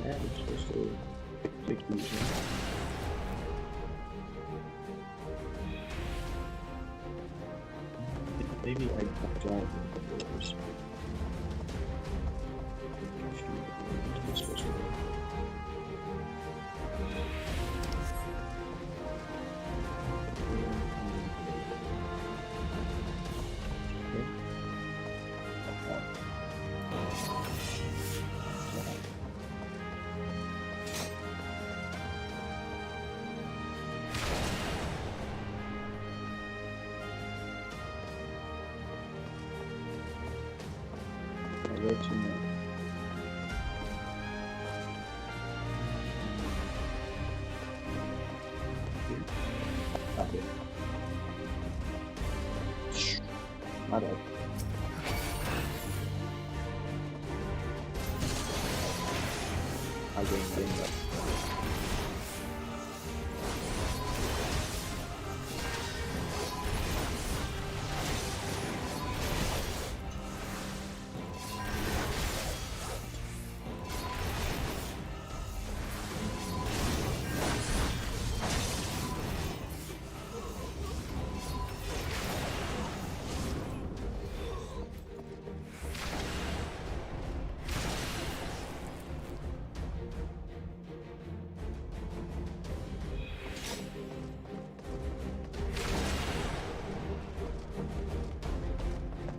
Yeah, I'm supposed to take these in. Maybe I drive the doors. let you know. Here. Okay. My bad. I gained that.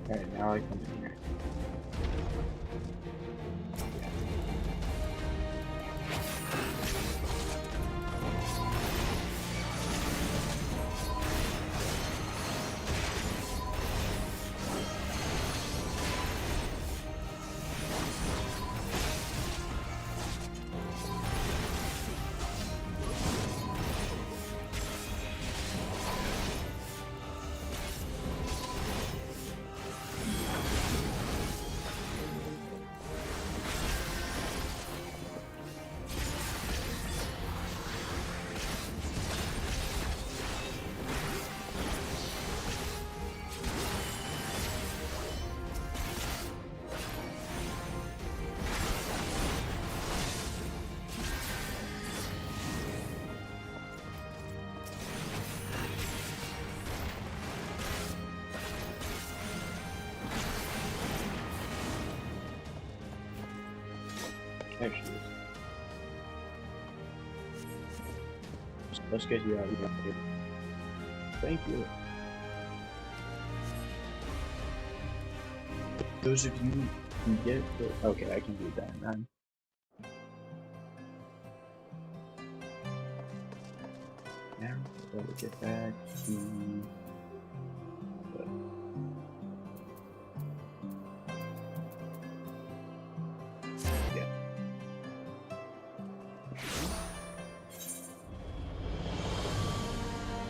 Alright, now I come in here. There she is. Let's get you out of here. Thank you. Those of you who get the... Okay, I can do that, man. Now, gotta get back to... Ow.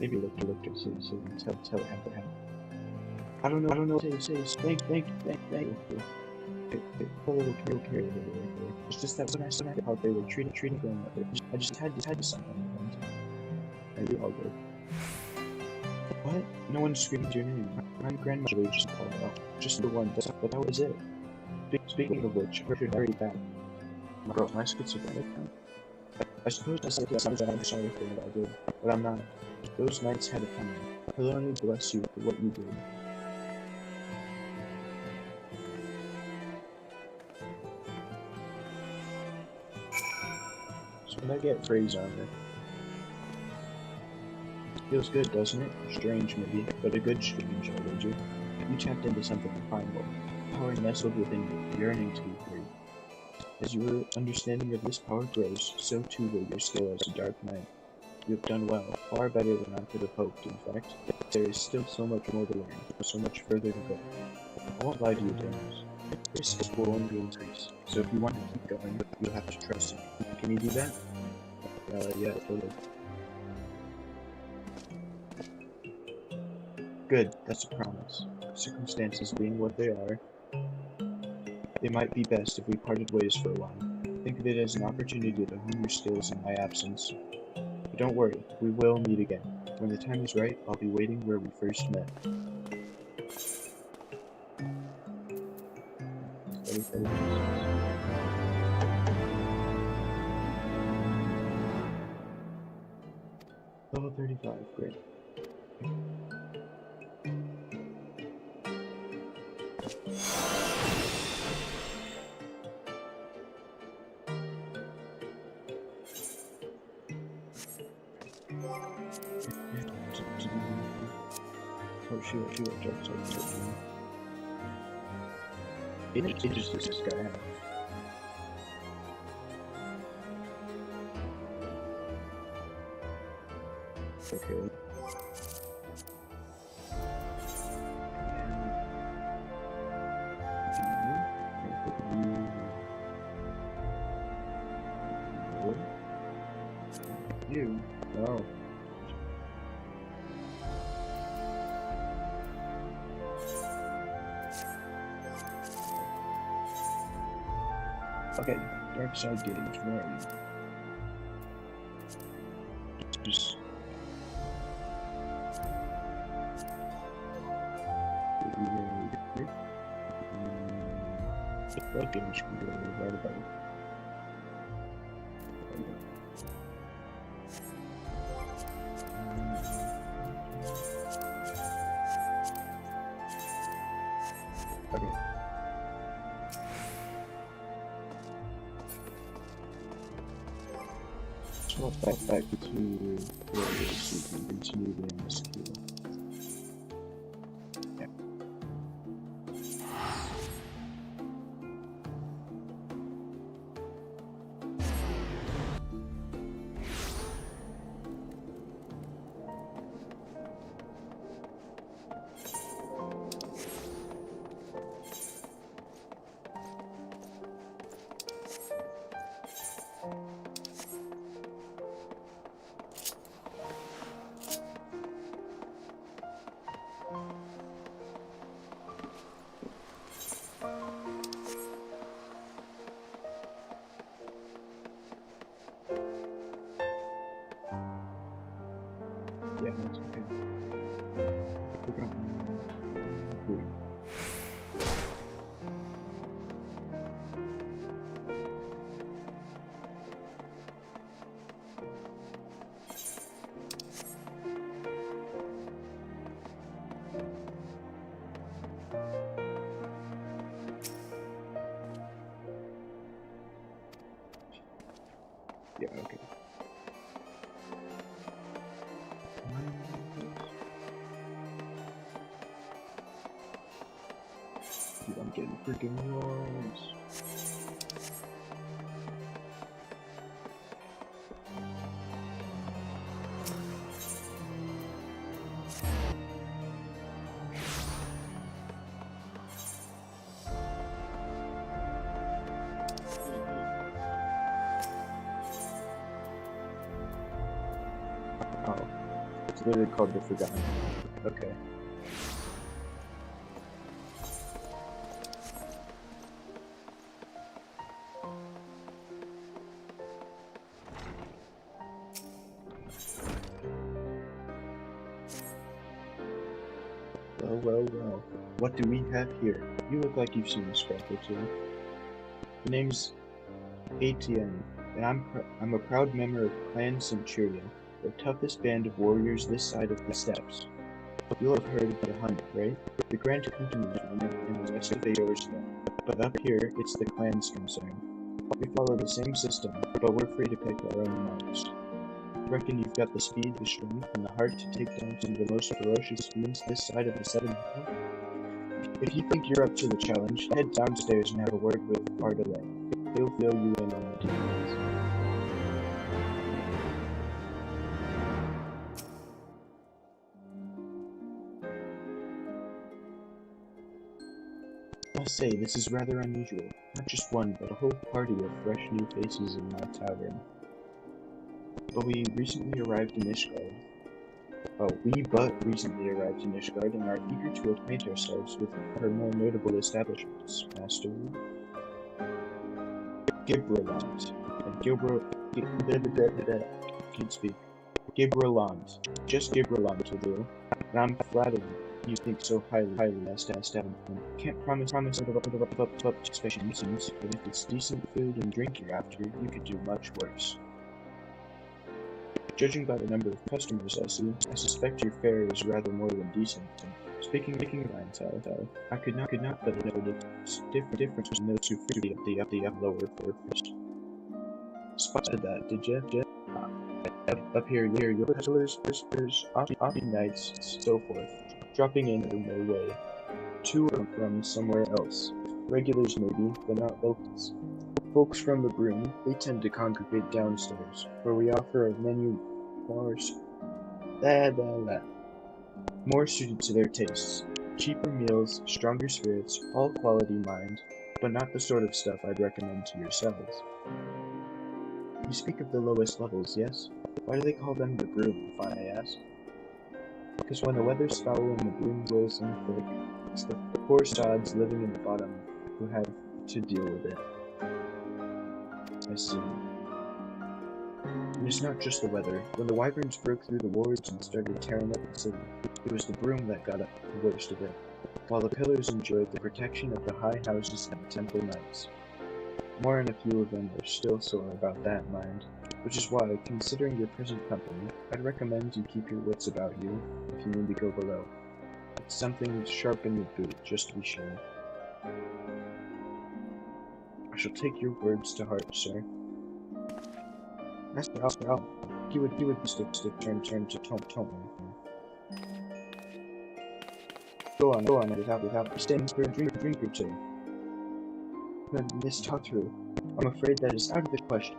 Maybe look so tell it how. I don't know what to say. Thank you. A little carried away. It's just that when I saw how they were treating grandmother, I just had to say something. And you all good. What? No one screamed your name. My grandmother really just called out. Just the one. But that was it. Speaking of which, I heard very bad. Bro, am I schizophrenic now? I suppose I said that I'm sorry for what I did, but I'm not. Those nights had a time. Hello, bless you for what you did. So when I get phrase armor, feels good, doesn't it? Strange maybe, but a good strange, I wager. You tapped into something primal, power nestled within you, yearning to be free. As your understanding of this power grows, so too will your skill as a dark knight. You have done well, far better than I could have hoped, in fact. There is still so much more to learn, so much further to go. I won't lie to you, Daniels. Your skills will only increase, so if you want to keep going, you'll have to trust me. Can you do that? Yeah, totally. Good, that's a promise. Circumstances being what they are, it might be best if we parted ways for a while. Think of it as an opportunity to hone your skills in my absence. But don't worry, we will meet again. When the time is right, I'll be waiting where we first met. Level 35, great. Oh, she will jump so it just this guy out. Okay. You? Oh. Okay, dark side gauge, where are you? Just... Dark gauge can go right about it. Okay. Swap back to where it is so we can continue the investigation. Yeah. Yeah, that's okay. Look up. Cool. Yeah, okay. Dude, I'm getting freaking lost. Oh, it's literally called the Forgotten. Okay. Well. What do we have here? You look like you've seen a scrap or two. The name's ATN, and I'm a proud member of Clan Centurion, the toughest band of warriors this side of the steppes. You'll have heard of the hunt, right? The Grand Continent and the rest of the yours know. But up here, it's the clan's concern. We follow the same system, but we're free to pick our own marks. Reckon you've got the speed, the strength, and the heart to take down some of the most ferocious fiends this side of the Seven Hills? If you think you're up to the challenge, head downstairs and have a word with Ardelay. He'll fill you in on the details. I must say, this is rather unusual. Not just one, but a whole party of fresh new faces in my tavern. But we recently arrived in Ishgard. And are eager to acquaint ourselves with our more notable establishments, Master Gibraland and can't speak. Gibraland. Just Gibraland will do. And I'm flattered you think so highly as to have him. Can't promise up expectations, but if it's decent food and drink you're after, you could do much worse. Judging by the number of customers I see, I suspect your fare is rather more than decent. Speaking of clientele, I could not but notice difference between those who frequent the lower first. Spotted that, did ya? Up here, your peddlers, often nights, so forth, dropping in their way. Two are from somewhere else. Regulars maybe, but not locals. Folks from the Broom, they tend to congregate downstairs, where we offer a menu more suited to their tastes. Cheaper meals, stronger spirits, all quality mind, but not the sort of stuff I'd recommend to yourselves. You speak of the lowest levels, yes? Why do they call them the Broom, if I ask? Because when the weather's foul and the broom blows in thick, it's the poor sods living in the bottom who have to deal with it. I see. And it's not just the weather. When the wyverns broke through the wards and started tearing up the city, it was the broom that got up the worst of it, while the pillars enjoyed the protection of the high houses and the temple knights. More and a few of them are still sore about that, mind, which is why, considering your present company, I'd recommend you keep your wits about you if you need to go below. It's something to sharpen your boot, just to be sure. I shall take your words to heart, sir. Master Al, he would stick turn to tone. Go on, without staying for a drink or two. But Miss Tatru, I'm afraid that is out of the question.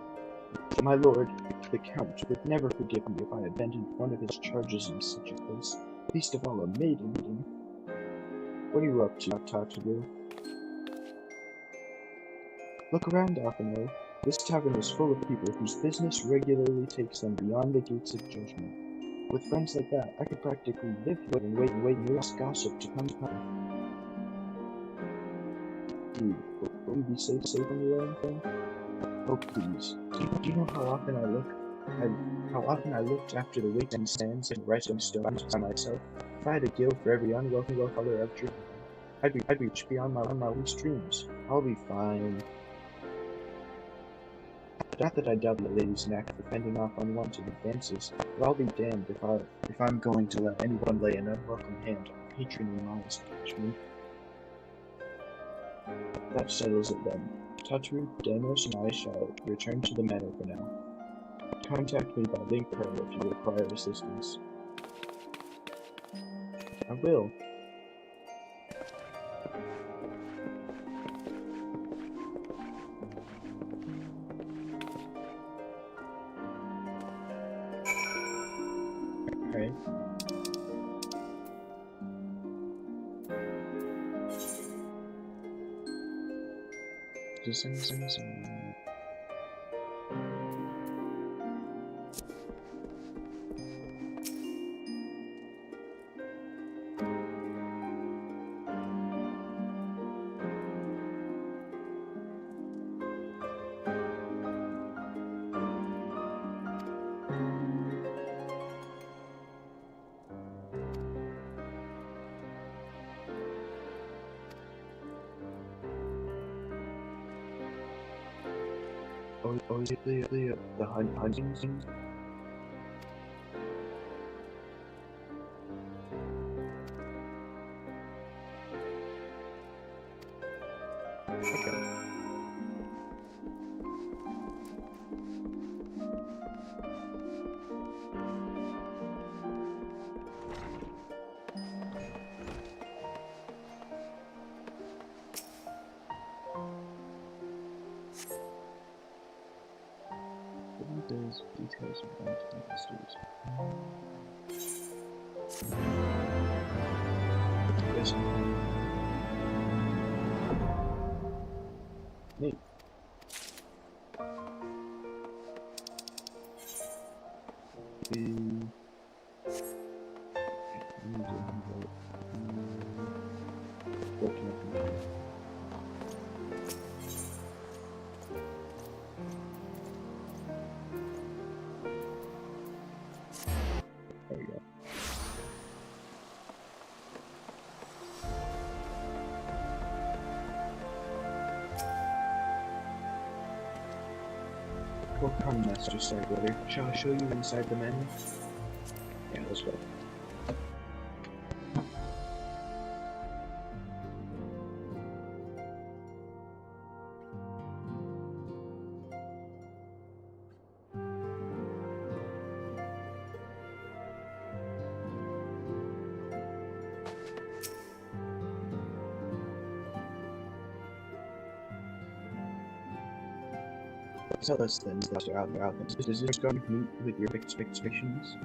My lord, the Count, would never forgive me if I abandoned one of his charges in such a place, least of all a maiden. What are you up to, Tatru? Look around, Alphino. This tavern is full of people whose business regularly takes them beyond the gates of judgment. With friends like that, I could practically live here and wait and ask gossip to come. Will you be safe when you are in thing? Oh please, do you know how often I looked after the waiting stands and writing stones by myself? If I had a guild for every unwealthy color I've dreamed, I'd reach beyond my weakest dreams. I'll be fine. Not that I doubt the lady's knack for fending off unwanted advances, but I'll be damned if I'm going to let anyone lay an unwelcome hand on a patron in my establishment. That settles it then. Tatru, Deimos, and I shall return to the manor for now. Contact me by link pearl if you require assistance. I will. Okay. Just sing. Oh, the hunting thing? Okay. There's details about investors. Yes. Neat. There we go. Well, come, Master Starkweather. Shall I show you inside the manor? Yeah, let's go. Tell us then, Dr. Alvin, does this going to meet with your expectations?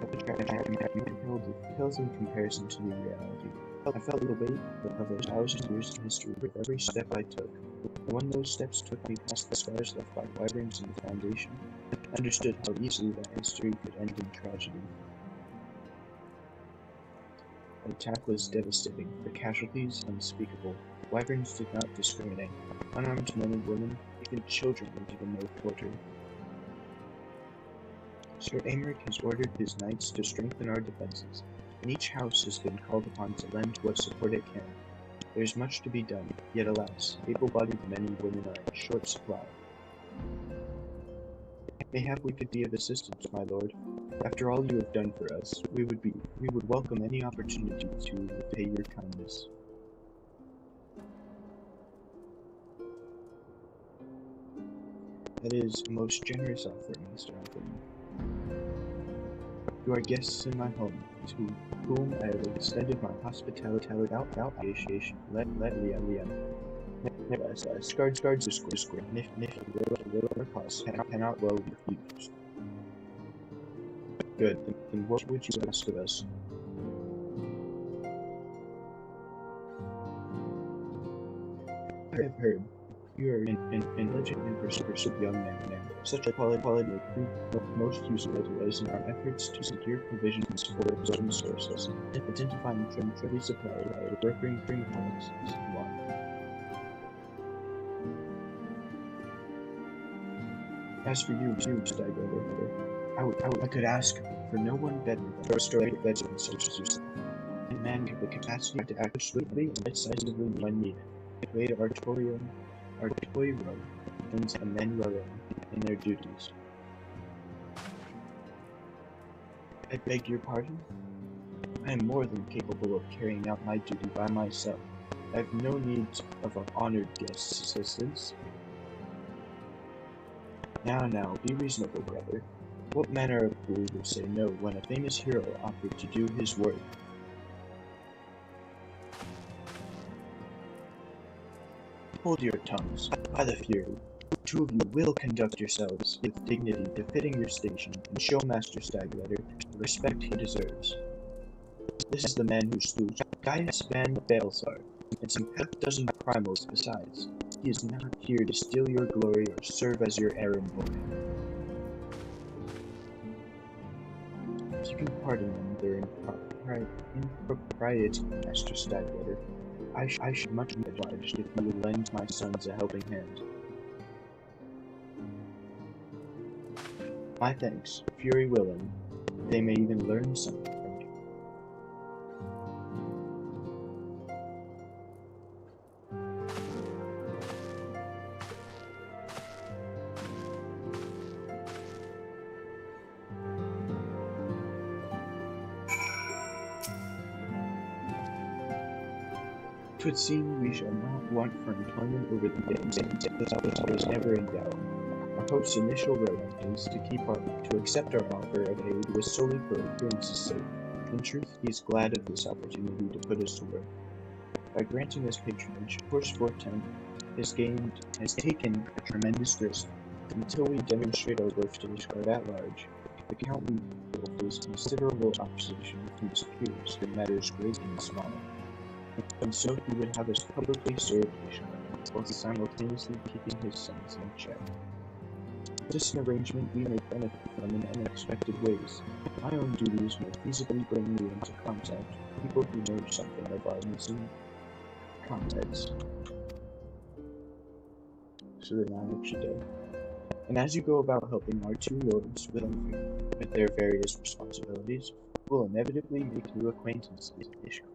It pales in comparison to the reality. I felt the weight of those thousand years of history with every step I took. And when those steps took me past the scars left by wyverns in the foundation, I understood how easily that history could end in tragedy. The attack was devastating, the casualties unspeakable. Wyverns did not discriminate. Unarmed men and women, even children, were given no quarter. Sir Aymeric has ordered his knights to strengthen our defenses, and each house has been called upon to lend what support it can. There is much to be done, yet alas, able-bodied men and women are in short supply. Mayhap we could be of assistance, my lord. After all you have done for us, we would welcome any opportunity to repay your kindness. That is a most generous offering, Mr. Alvin. You are guests in my home, to whom I have extended my hospitality without appreciation. Let Ishgard's square, little cost cannot well be refused. Good, then what would you ask of us? I have heard. You are in legend and pursuit young men. Such a quality will prove most useful as in our efforts to secure provisions for certain sources, identifying friendly suppliers by brokering policies. As for you, Stagger, I could ask for no one better than a story veteran such as yourself. A man with the capacity to act swiftly and decisively when needed. Create artorium, and men well in their duties. I beg your pardon? I am more than capable of carrying out my duty by myself. I have no need of an honored guest's assistance. Now, be reasonable, brother. What manner of fool would say no when a famous hero offered to do his work? Hold your tongues. By the Fury, two of you will conduct yourselves with dignity befitting your station and show Master Stagletter the respect he deserves. This is the man who slew Gaius Van Balesar and some half-dozen primals besides. He is not here to steal your glory or serve as your errand boy. If you can pardon them their impropriety, Master Stagletter, I should much be obliged if you would lend my sons a helping hand. My thanks, Fury willing. They may even learn something from you. Twould seem we shall not want for employment over the days, that is never in doubt. Our host's initial reluctance to accept our offer of aid was solely for appearance's sake. In truth, he is glad of this opportunity to put us to work. By granting us patronage, Horse 410 has taken a tremendous risk. Until we demonstrate our worth to Ishgard at large, the Count will face considerable opposition from his peers in matters great and small. And so he would have us publicly serve Ishgard, while simultaneously keeping his sons in check. This is an arrangement we may benefit from in unexpected ways. My own duties may feasibly bring me into contact with people who know something of our missing comrades. So they're not actually dead. And as you go about helping our two lords with their various responsibilities, will inevitably make new acquaintances with Ishgard.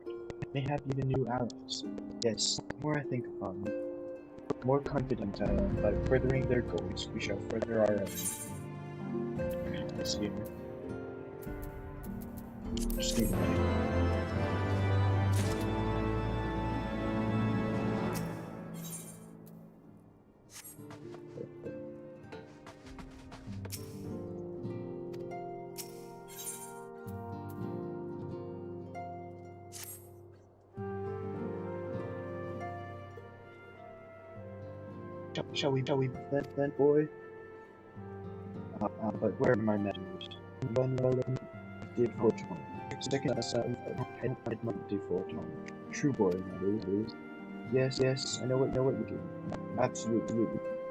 May have even new allies. Yes, the more I think upon more confident I am by furthering their goals, we shall further our own. Let's see here. Just give me money. Shall we then, boy? But where are my measures? One did 420. Second aside, I did not do 420. True boy, that is. Yes, I know what you're doing. Absolutely.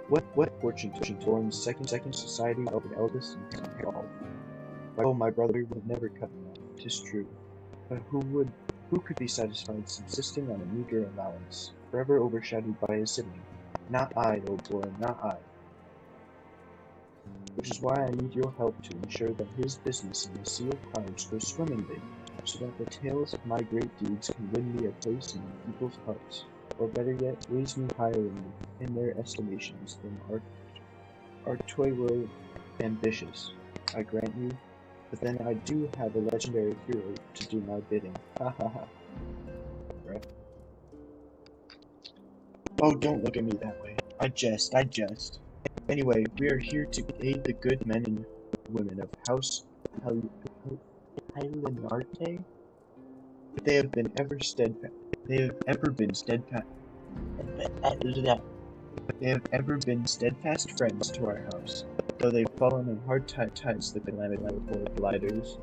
What fortune torn second society of the eldest and all. Oh, my brother would never cut me off, 'tis true. But who could be satisfied subsisting on a meager allowance, forever overshadowed by his sibling? Not I, old boy, not I. Which is why I need your help to ensure that his business in the Sea of Clouds goes swimmingly, so that the tales of my great deeds can win me a place in people's hearts, or better yet, raise me higher in their estimations than our toy world ambitious, I grant you, but then I do have a legendary hero to do my bidding. Ha ha ha. Right. Oh, don't look at me that way. I jest. Anyway, we are here to aid the good men and women of House Hylinarte. They have ever been steadfast friends to our house, though they've fallen on hard times the calamity poor gliders.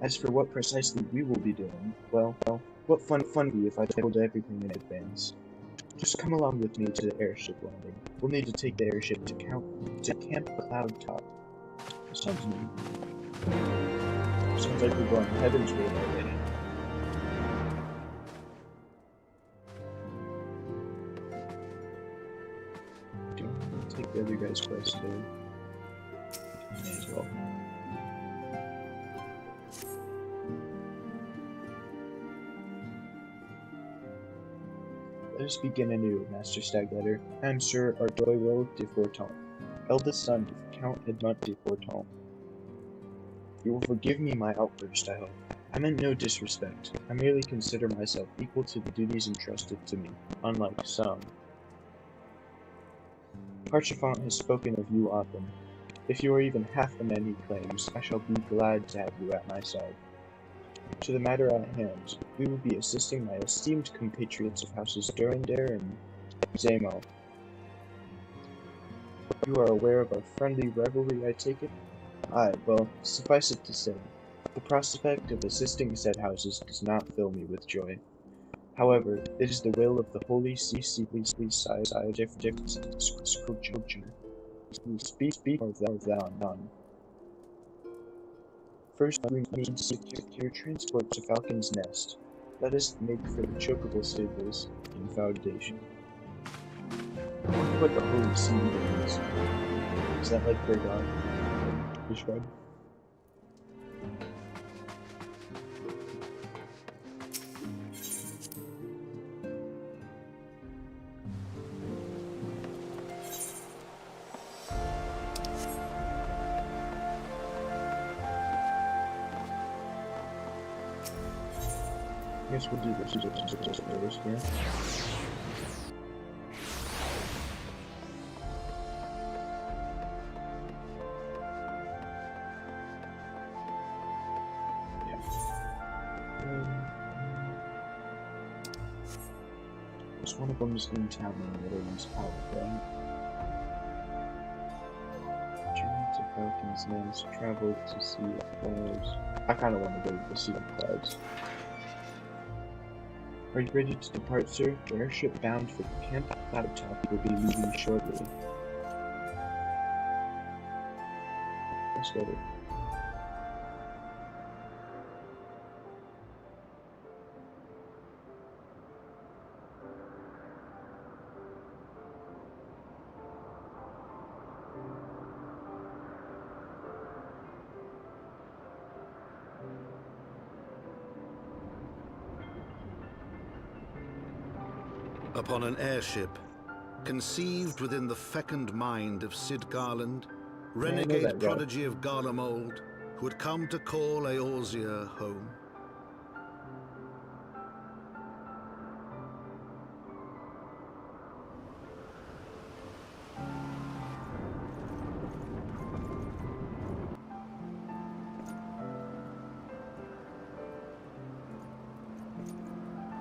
As for what precisely we will be doing, well, what fun would be if I told everything in advance. Just come along with me to the airship landing. We'll need to take the airship to Camp Cloud Top. Sounds neat. Sounds like we're going Heavensward already. Do you want to take the other guy's quest too? May as well. Let us begin anew, Master Stagletter. I am Sir Ardoiro de Forton, eldest son of Count Edmond de Forton. You will forgive me my outburst, I hope. I meant no disrespect. I merely consider myself equal to the duties entrusted to me, unlike some. Parchefant has spoken of you often. If you are even half the man he claims, I shall be glad to have you at my side. To the matter at hand, we will be assisting my esteemed compatriots of houses Durandare and Zamo. You are aware of our friendly rivalry, I take it? Aye, well, suffice it to say, the prospect of assisting said houses does not fill me with joy. However, it is the will of the Holy Sire who speak of thou none. First, we need to secure transport to Falcon's Nest. Let us make for the chocobo stables in Foundation. I wonder what the Holy Sea means. Is that like their god? Ishgard? I guess we'll do this just first, yeah. Just one of them is in town and the other one's out, right? Journey to Falcon's Nest, travel to Sea of Clouds. I kinda wanna go to the Sea of Clouds. Are you ready to depart, sir? The airship bound for Camp Cloud Top will be leaving shortly. Let's go there. Upon an airship, conceived within the fecund mind of Cid Garland, renegade prodigy of Garlemald, who had come to call Eorzea home.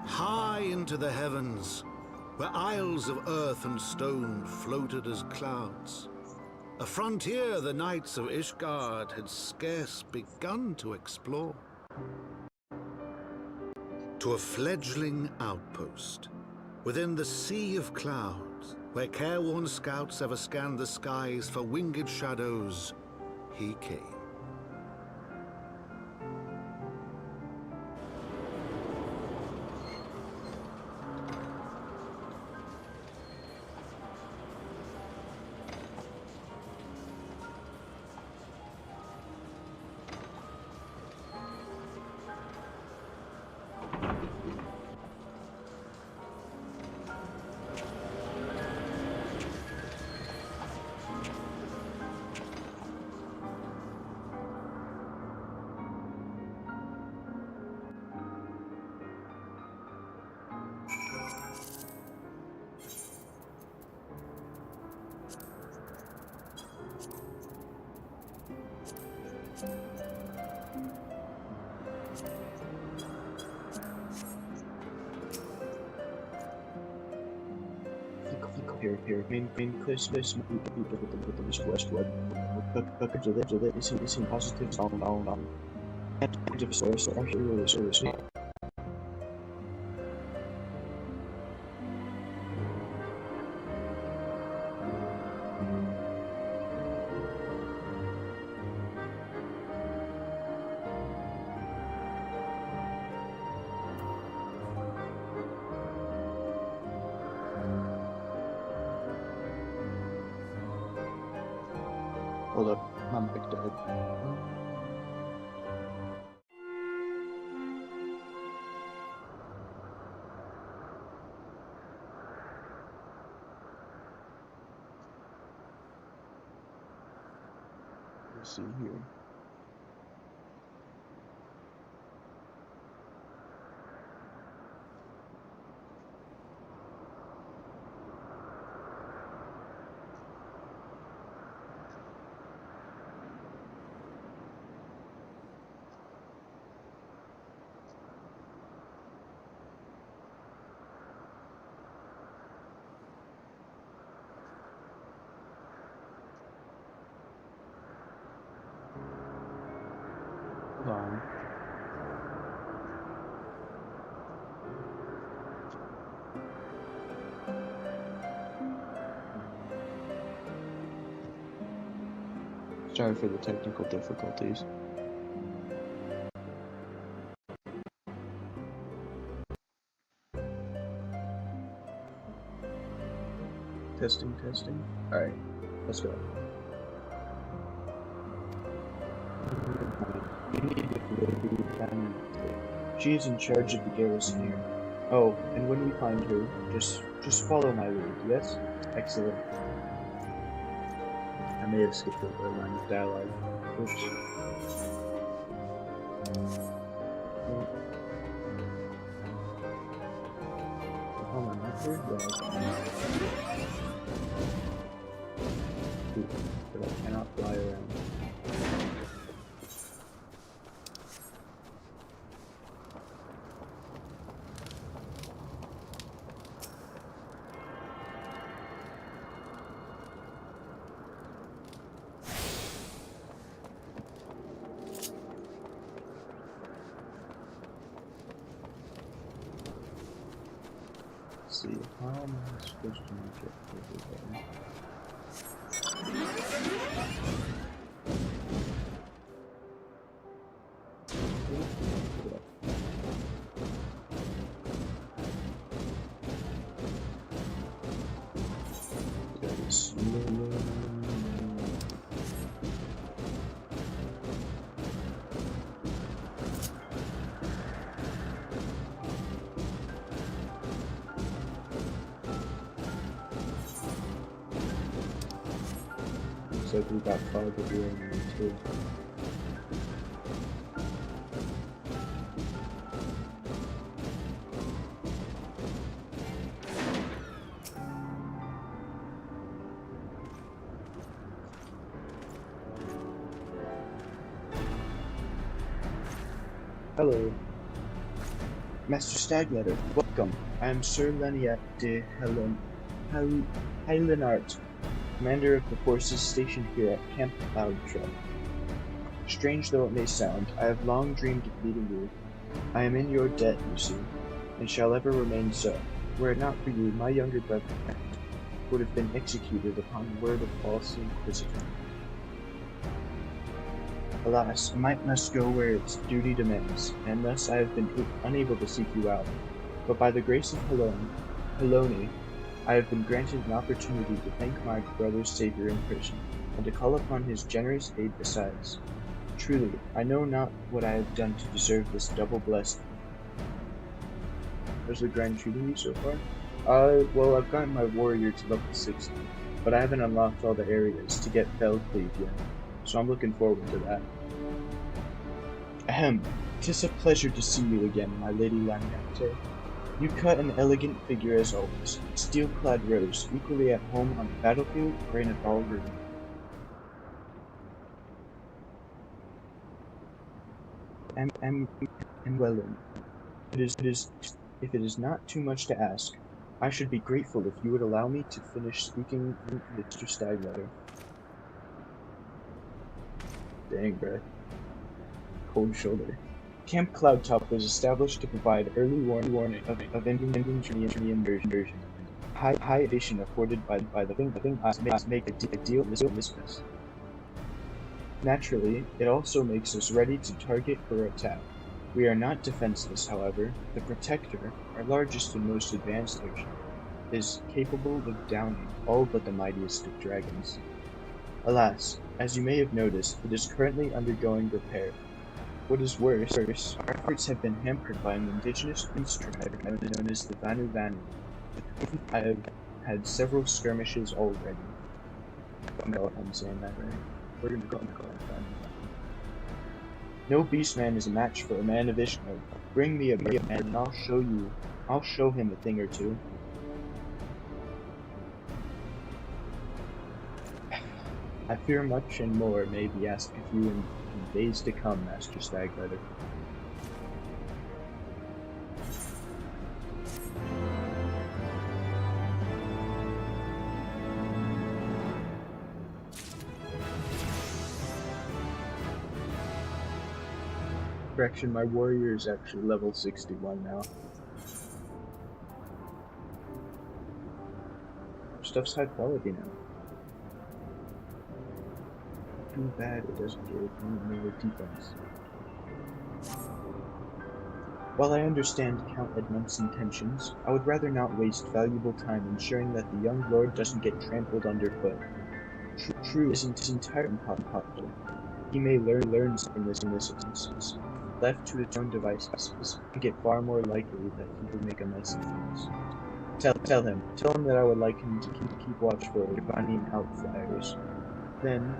High into the heavens, where isles of earth and stone floated as clouds, a frontier the knights of Ishgard had scarce begun to explore. To a fledgling outpost, within the sea of clouds, where careworn scouts ever scanned the skies for winged shadows, he came. Here, main quest with the Westwood. But is in positive down. And source actually really. Hold up, my mic died. Let's see here. Hold on. Sorry for the technical difficulties. Testing. Alright, let's go. She is in charge of the garrison here. Oh, and when we find her, just follow my lead, yes? Excellent. I may have skipped over a line of dialogue. Oops. Hold on, up here? Yeah. But I cannot fly around. See, how am I supposed to make it over there? like we got fog of war in me too. Hello. Master Stagletter, welcome. I am Sir Leniat de Helenart, commander of the forces stationed here at Camp Cloudtrap. Strange though it may sound, I have long dreamed of meeting you. I am in your debt, you see, and shall ever remain so. Were it not for you, my younger brother would have been executed upon word of false inquisitor. Alas, might must go where its duty demands, and thus I have been unable to seek you out. But by the grace of Helone, I have been granted an opportunity to thank my brother's savior in person, and to call upon his generous aid besides. Truly, I know not what I have done to deserve this double blessing. How's the grind treating you so far? Well, I've gotten my warrior to level 60, but I haven't unlocked all the areas to get Fellcleave yet, so I'm looking forward to that. Ahem, 'tis a pleasure to see you again, my lady Laniate. You cut an elegant figure as always, steel-clad rose, equally at home on the battlefield or in a ballroom. Am well in. If it is not too much to ask, I should be grateful if you would allow me to finish speaking to Mr. Stagletter. Dang, bruh. Cold shoulder. Camp Cloudtop was established to provide early warning of Indian invasion. High elevation afforded by the thing make a deal misfits. Naturally, it also makes us ready to target or attack. We are not defenseless, however. The Protector, our largest and most advanced airship, is capable of downing all but the mightiest of dragons. Alas, as you may have noticed, it is currently undergoing repair. What is worse, our efforts have been hampered by an indigenous prince tribe known as the Vanu Vanu. I have had several skirmishes already. I know if I'm saying that right. We're gonna call it Vanu. No beastman is a match for a man of Ishgard. Bring me a man and I'll show him a thing or two. I fear much and more may be asked of you in days to come, Master Stagletter. Correction, my warrior is actually level 61 now. Stuff's high quality now. Too bad it doesn't give any more defense. While I understand Count Edmund's intentions, I would rather not waste valuable time ensuring that the young lord doesn't get trampled underfoot. True isn't entirely impossible. He may learn in this instance. Left to his own devices, I think it far more likely that he will make a mess of things. Tell him that I would like him to keep watch for Iranian outflyers. Then,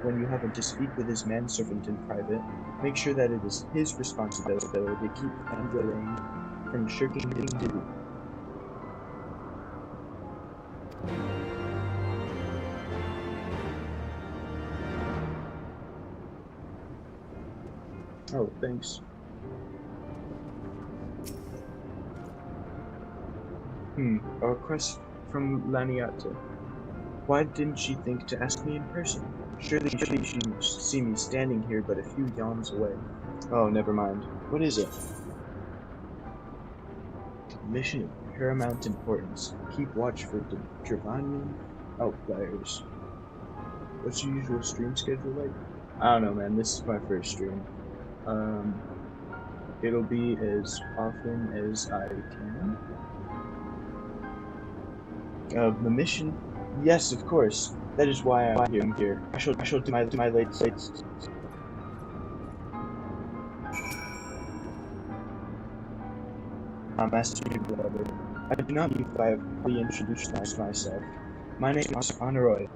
when you happen to speak with his manservant in private, make sure that it is his responsibility to keep Andrew from shirking his duty. Oh, thanks. A request from Laniate. Why didn't she think to ask me in person? Surely she must see me standing here but a few yawns away. Oh, never mind. What is it? Mission of paramount importance. Keep watch for the Dravanian outliers. What's your usual stream schedule like? I don't know, man. This is my first stream. It'll be as often as I can. The mission? Yes, of course. That is why I'm here. I shall do my latest. Master Brother. I do not believe I have fully introduced myself. My name is Honoroi.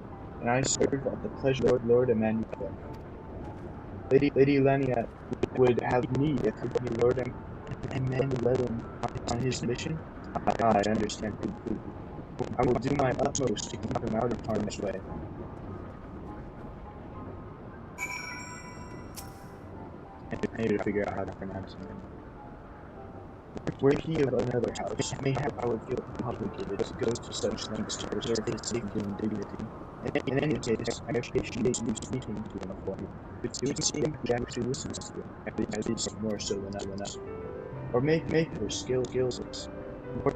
and I serve at the pleasure of Lord Emmanuel. Lady Laniat would have me if Lord Emmanuel on his mission. I understand completely. I will do my utmost to keep him out of harm's way. I need to figure out how to pronounce him. Were he of another house, mayhap I would feel obligated to go to such lengths to preserve his safety and dignity. In any case, I appreciate you speaking to him for me. It would seem he actually listens to you, at least more so than us. Or may her skills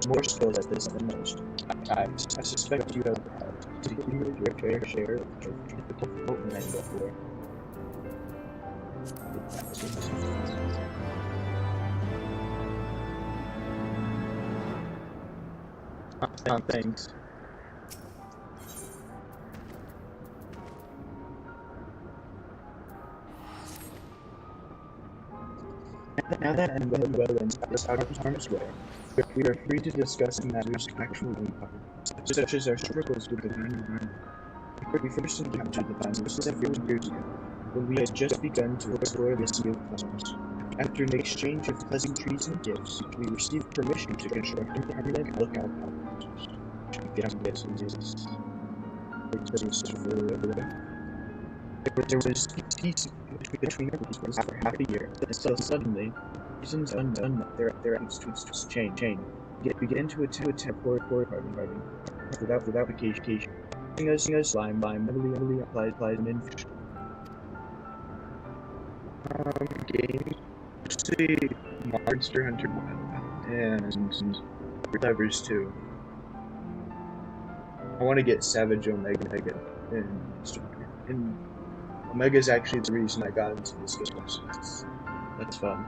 more skills at this than most. I suspect you have accumulated your fair share of difficult men before. Thanks. Now that I'm well is out of harm's way, we are free to discuss matters actually important, such as our struggles with the Vanguard. We first encountered the Vanguard several years ago, when we had just begun to explore the Sea of Clouds. After an exchange of pleasantries and gifts, we received permission to construct a permanent lookout post. I'm guessing this there was peace between our peoples for half a year, until suddenly, reasons unknown, their attitudes change. They began to attack poor party without vacation. Us slime heavily applied an infection. Game, see Monster Hunter 1 and Levers 2. I want to get Savage Omega and Omega is actually the reason I got into this game. That's fun.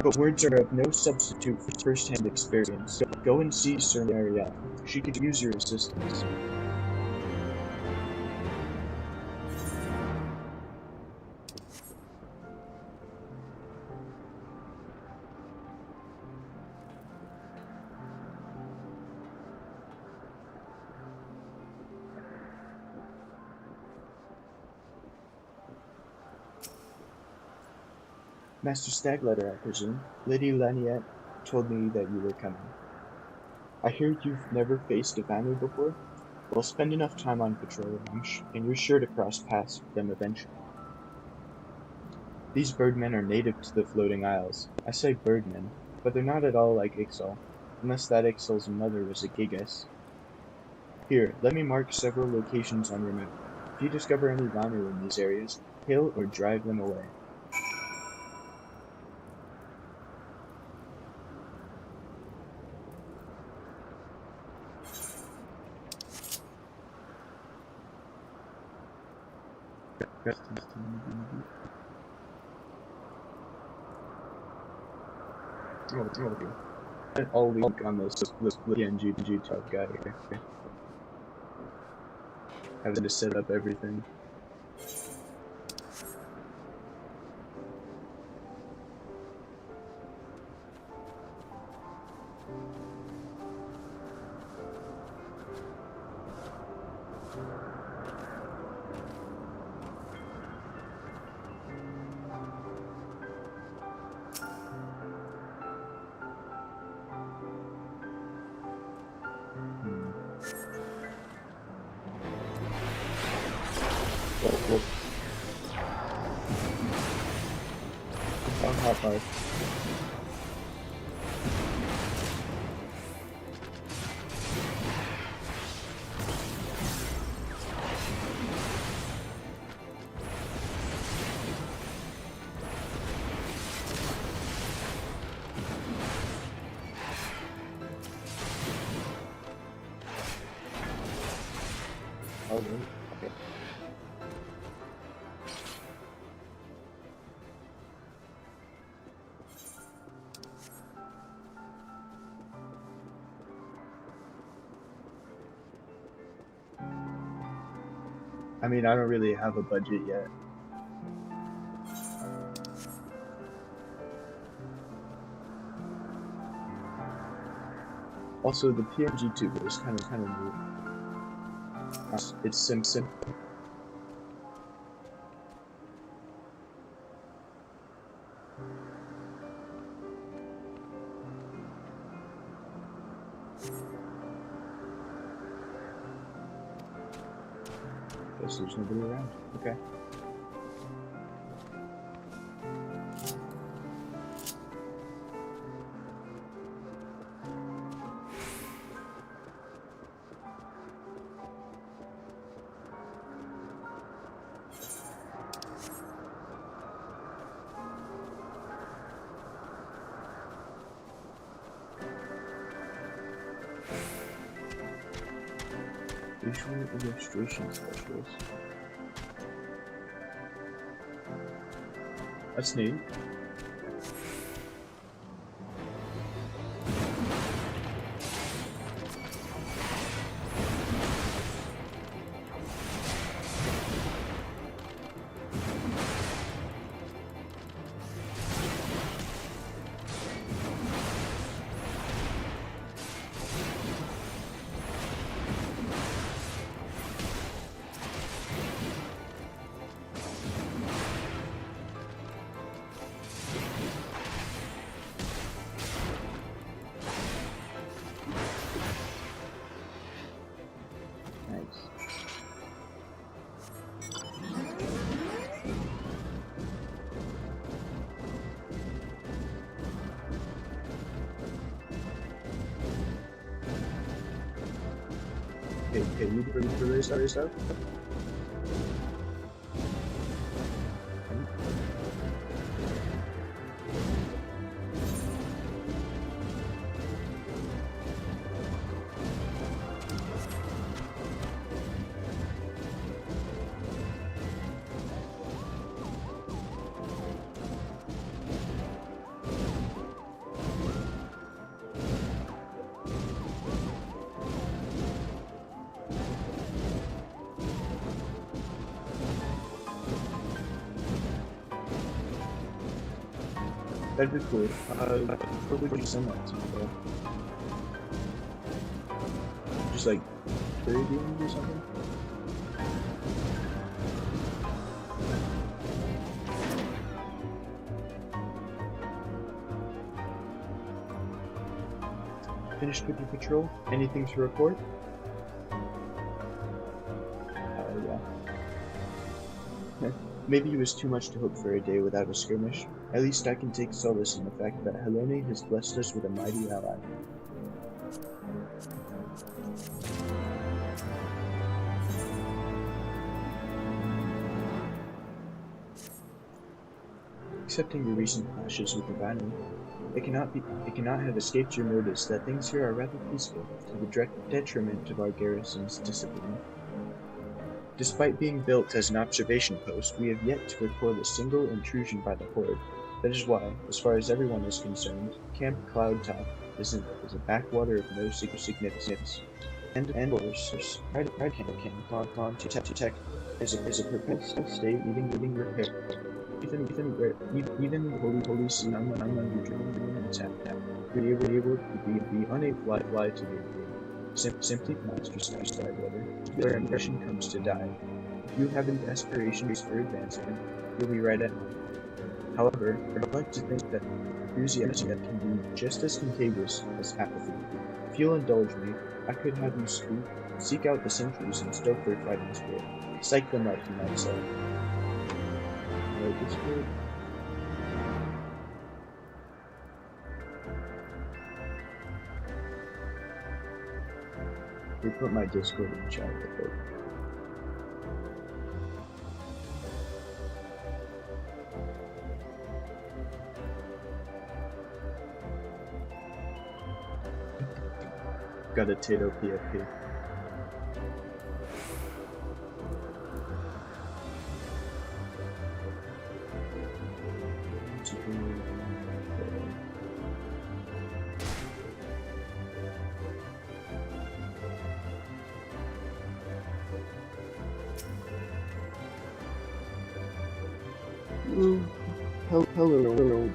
But words are of no substitute for first-hand experience. Go and see Sir Marielle. She could use your assistance. Master Stagletter, I presume. Lady Laniette told me that you were coming. I hear you've never faced a Vanu before? Well, spend enough time on patrol, and you're sure to cross paths with them eventually. These birdmen are native to the Floating Isles. I say birdmen, but they're not at all like Ixal, unless that Ixal's mother was a Gigas. Here, let me mark several locations on your map. If you discover any Vanu in these areas, kill or drive them away. I'll link on this PNG top guy here. Having to set up everything. Hot fire. Okay. I mean, I don't really have a budget yet. Also, the PNG tuber is kind of new. It's Simpson. Guess there's nobody around. Okay. Visual illustration specialist. That's neat. Okay, you release that? That'd be cool. Where would you send that to? Just like Twitter DMs or something? Finished with your patrol? Anything to report? Yeah. Maybe it was too much to hope for a day without a skirmish. At least I can take solace in the fact that Helone has blessed us with a mighty ally. Accepting your recent clashes with the Vanny, it cannot have escaped your notice that things here are rather peaceful, to the direct detriment of our garrison's discipline. Despite being built as an observation post, we have yet to record a single intrusion by the Horde. That is why, as far as everyone is concerned, Camp Cloudtop is a backwater of no significance. And of course, Pride Camp to tech is a perpetual state needing repair. Even the holy see I'm under dream and tap. Be able to be unable to fly to the simply master style weather. Your ambition comes to die. If you have any aspirations for advancement, you'll be right at home. However, I'd like to think that enthusiasm can be just as contagious as apathy. If you'll indulge me, I could have you seek out the sentries and stoke their fighting spirit. Psych them up, you might say. Right, Discord? We put my Discord in the chat real quick. Got a Tato PFP. Hello.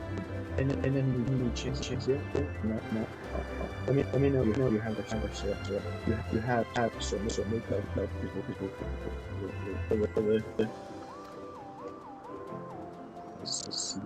And then we chance yet? No. Let me know you have a you have so make people see.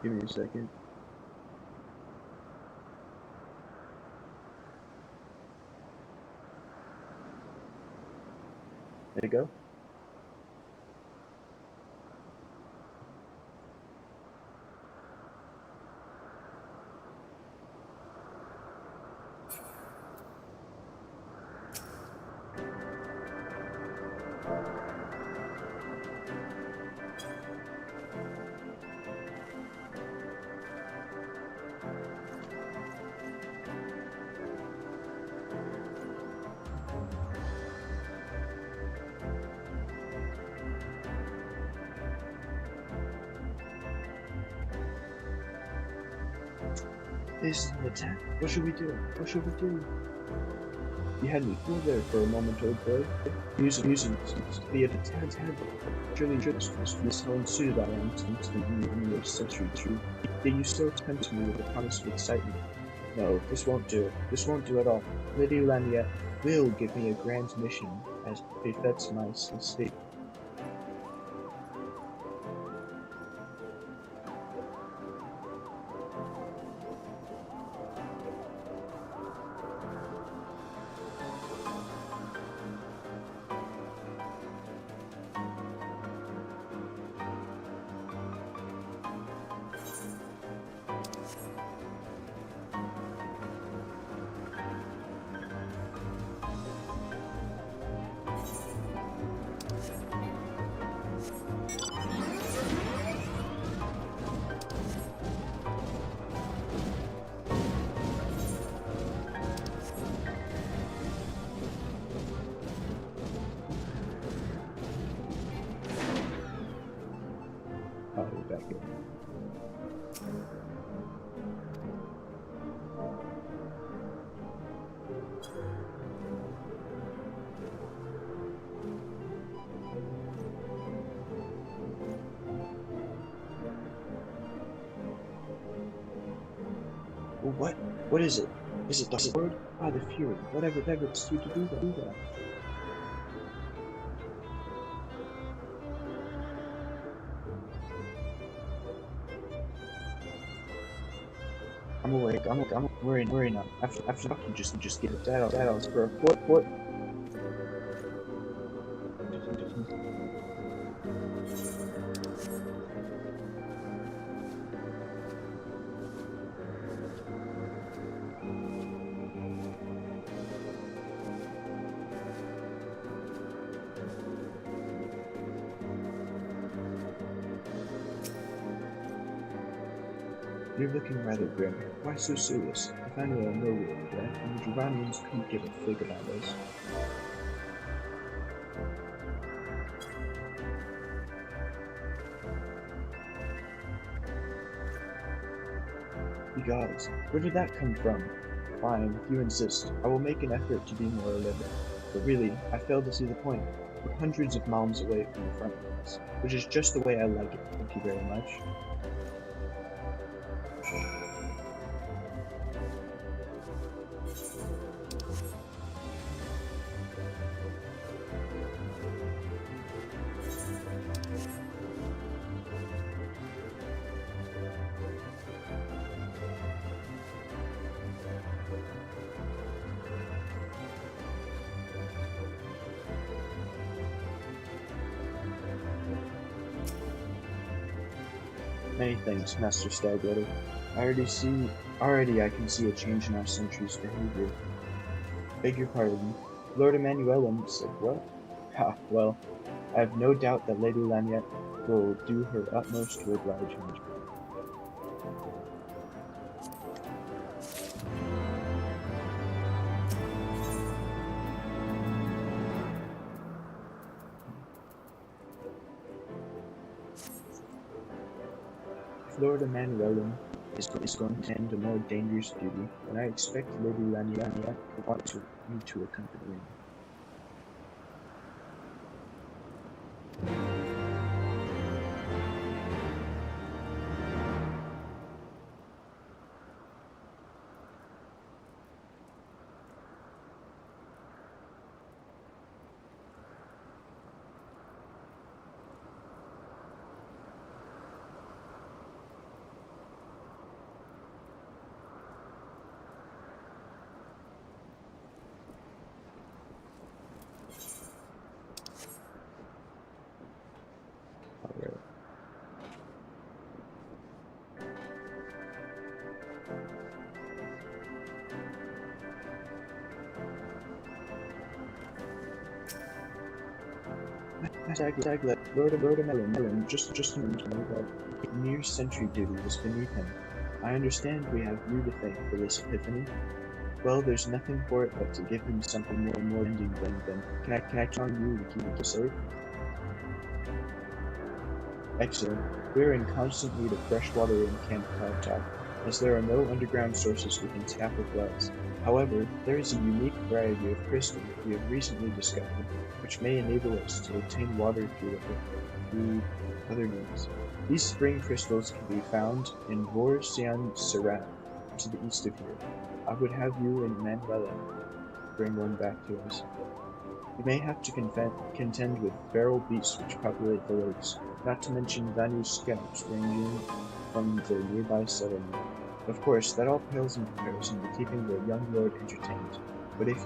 Give me a second. There you go. This is an attack. What should we do? What should we do? You had me fooled there for a moment, old boy. Using this to be at a tad. Surely this how ensued I am in your century true. Yet you still tempt me with the promise of excitement. No, this won't do. This won't do at all. Lady Lania will give me a grand mission as befits my estate. Back here. Well, what is it? Is it the word? Ah, the fury. Whatever it's you to do that. I'm awake. I'm worrying now. After you just get it. That was for what? You're looking rather grim. Why so serious? If I know a no real threat, and the Duranians couldn't give a fig about us. You guys, where did that come from? Fine, if you insist. I will make an effort to be more alert. But really, I fail to see the point. We're hundreds of miles away from the front lines, which is just the way I like it. Thank you very much. Many thanks, Master Stagletter. Already I can see a change in our sentry's behavior. Beg your pardon. Lord Emmanuelum said what? Ha, well, I have no doubt that Lady Laniette will do her utmost to oblige me. If Lord Emmanuelum is going to end a more dangerous duty, then I expect Lady Laniette will want me to accompany him. Alright. Lord Emmanuelum just mentioned that mere sentry duty was beneath him. I understand we have you to thank for this epiphany. Well, there's nothing for it but to give him something more ending than can I count on you to keep it safe? Excellent. We are in constant need of fresh water in Camp Cloudtop, as there are no underground sources we can tap with wells. However, there is a unique variety of crystal we have recently discovered, which may enable us to obtain water through other means. These spring crystals can be found in Vorsian Seraph, to the east of here. I would have you and Manuela bring one back to us. You may have to contend with feral beasts which populate the lakes, not to mention Vanu's scouts ranging from the nearby settlement. Of course, that all pales in comparison to keeping the young lord entertained, but if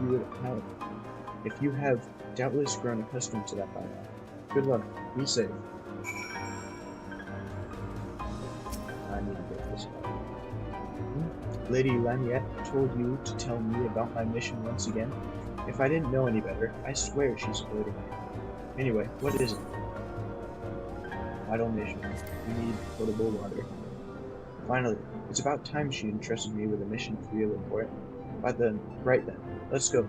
you have doubtless grown accustomed to that by now. Good luck. Be safe. I need to get this out. Lady Laniette told you to tell me about my mission once again? If I didn't know any better, I swear she's floating me. Anyway, what is it? Vital mission. We need potable water. Finally, it's about time she entrusted me with a mission of real import. Right then, let's go.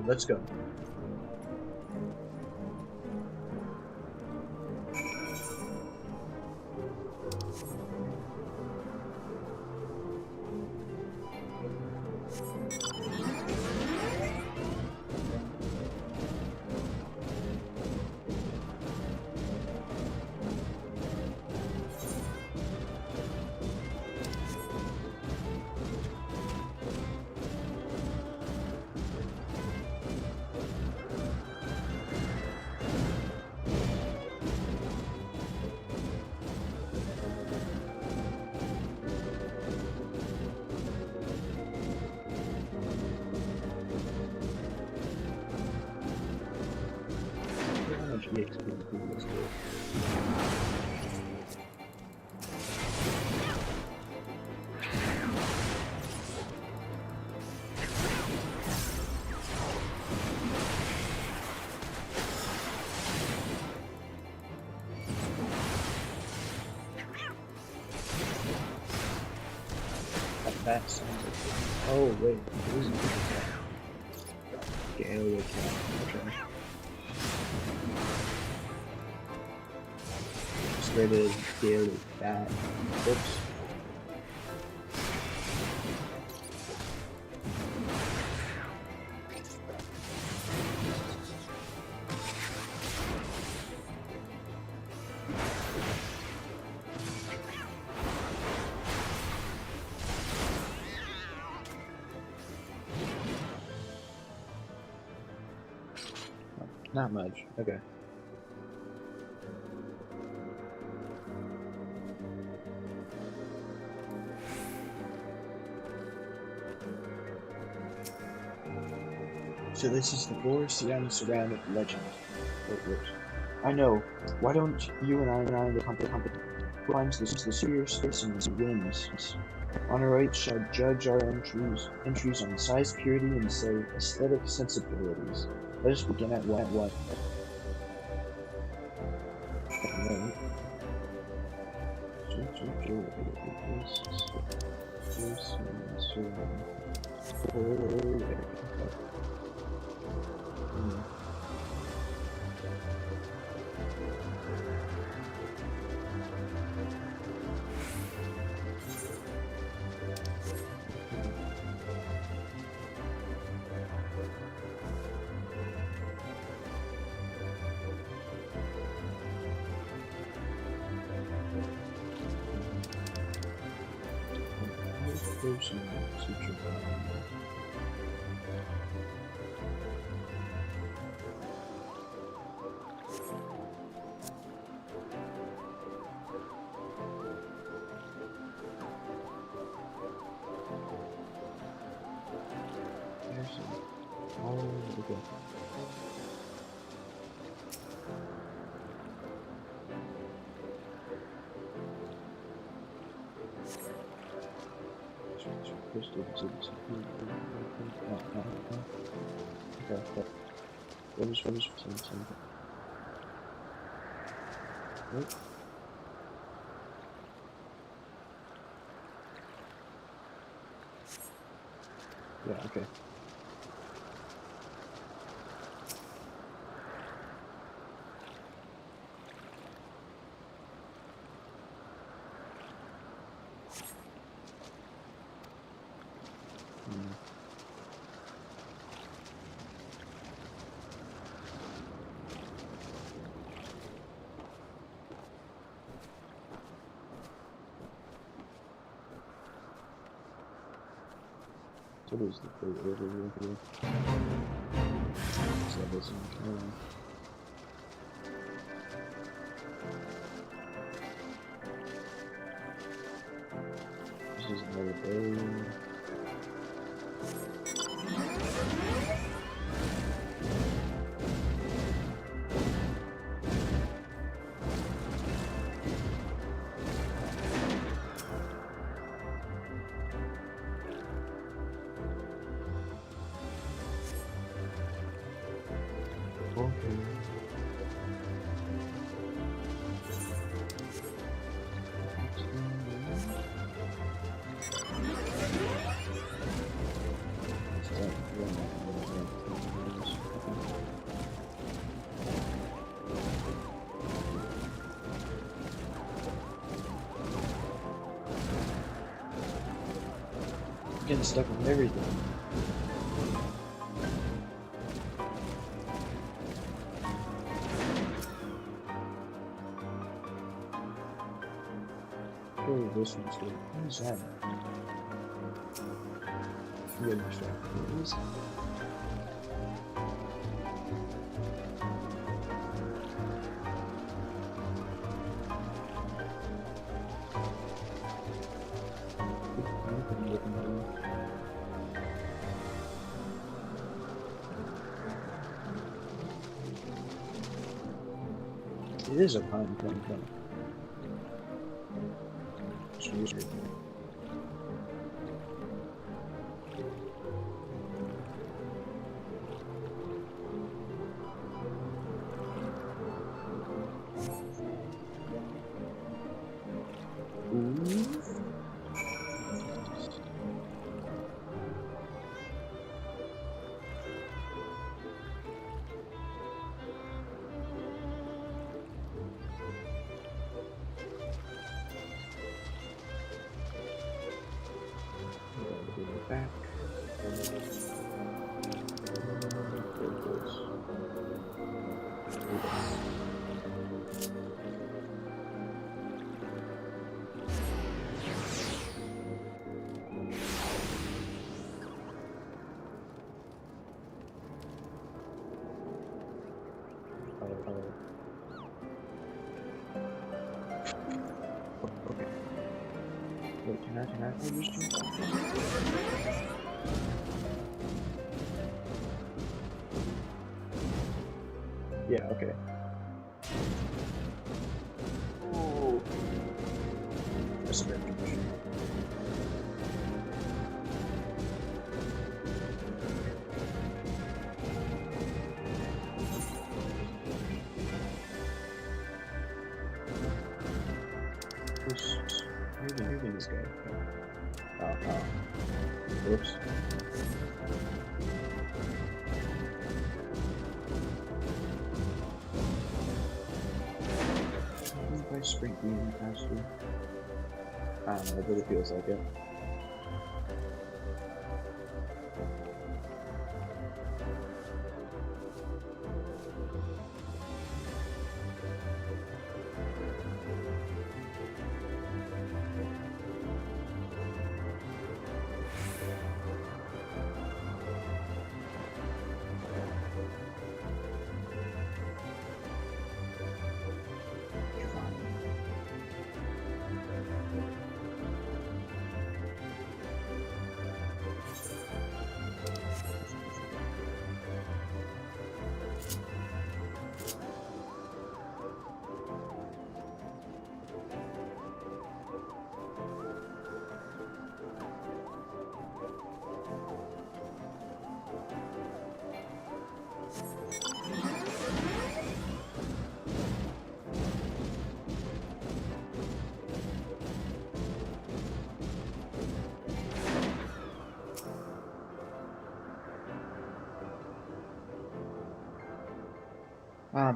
That sounds like oh wait, it isn't Gale cat. Okay. Straight as Gale bat. Whoops. Not much. Okay. So this is the Vorsian ceramic legend. I know. Why don't you and I the company who finds the superior space and wins? Honorite shall judge our entries on size, purity, and say aesthetic sensibilities. Let us begin at what? Right. Yeah, okay. What is the third order here? So this one. This is another day. Getting stuck on everything. Oh, this one's good. What is that? I'm getting distracted. What is that? It is a pine thing. It's weird. Back. Okay. Wait, can I hold this two? Yeah, okay. Oh. That's a bit confusing. this guy. Whoops. I think I sprint beam faster. I don't know, but it feels like it.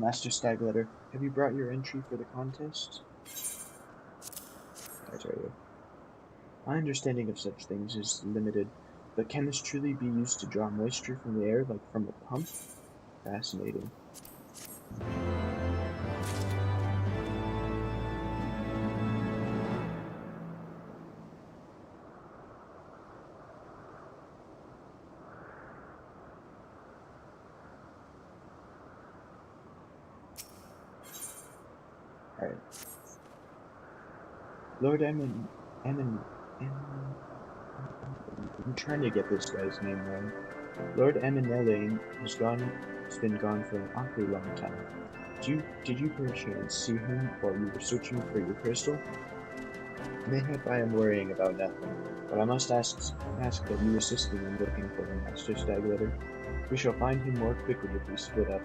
Master Stagletter, have you brought your entry for the contest? I tell you. My understanding of such things is limited, but can this truly be used to draw moisture from the air like from a pump? Fascinating. Alright. Lord I'm trying to get this guy's name wrong. Lord Eminelane has been gone for an awfully long time. Did you perchance see him while you were searching for your crystal? Mayhap I am worrying about nothing, but I must ask that you assist me in looking for him, Master Stagletter. We shall find him more quickly if we split up.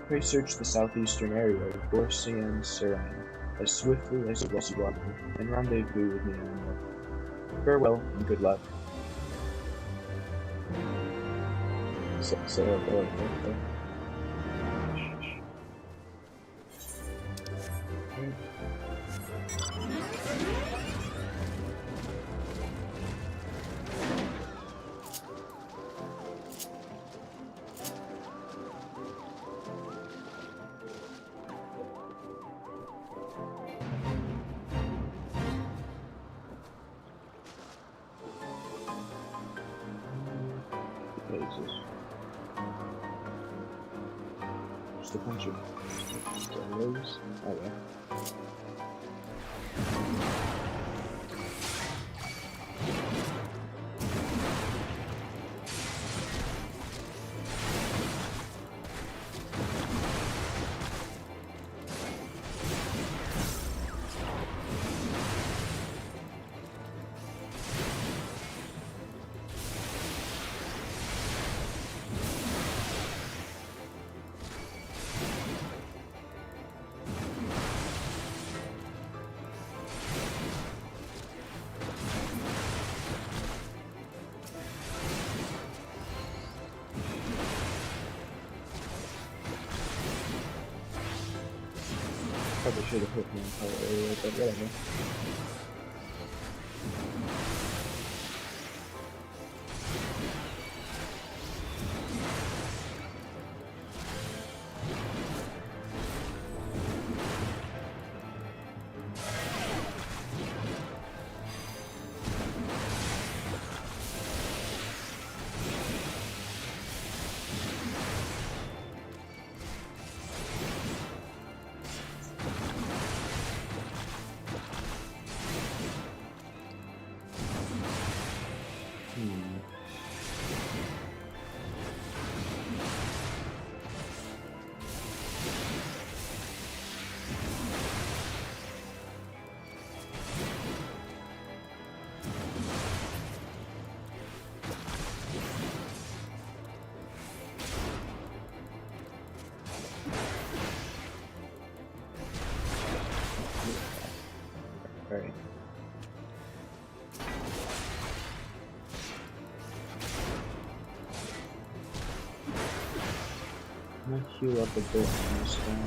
Pray search the southeastern area of Borsian Serine as swiftly as you want, and rendezvous with me in the north. Farewell, and good luck. Just a bunch of those. Oh yeah. Probably should have hit me in power earlier, but whatever. I'm gonna heal up a bit on this guy.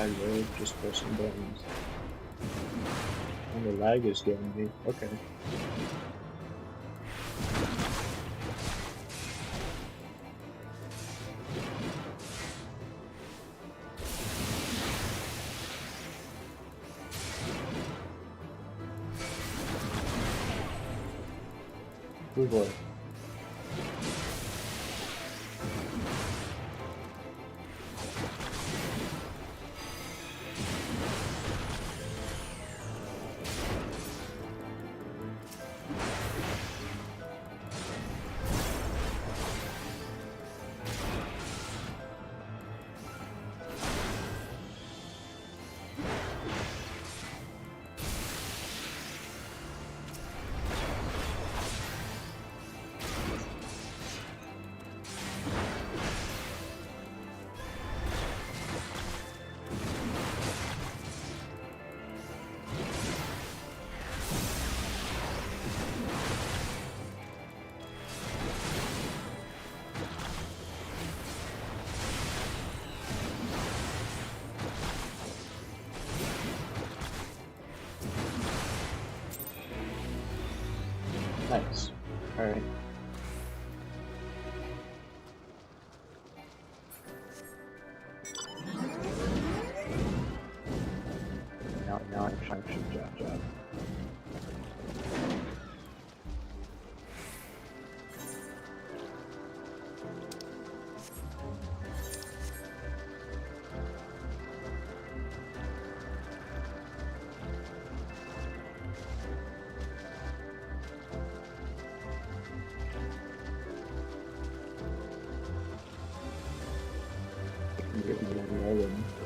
I really just pressing buttons. And the lag is getting me. Okay. Good boy. Nice. Alright. Now I'm trying to shoot job.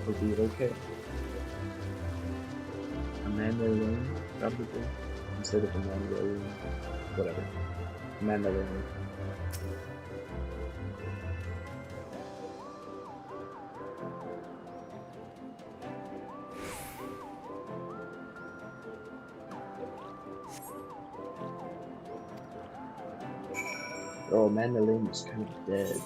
Will be okay. Amanda Lane, probably, instead of Amanda Lane, whatever. Amanda Lane. Oh, Amanda Lane is kind of dead.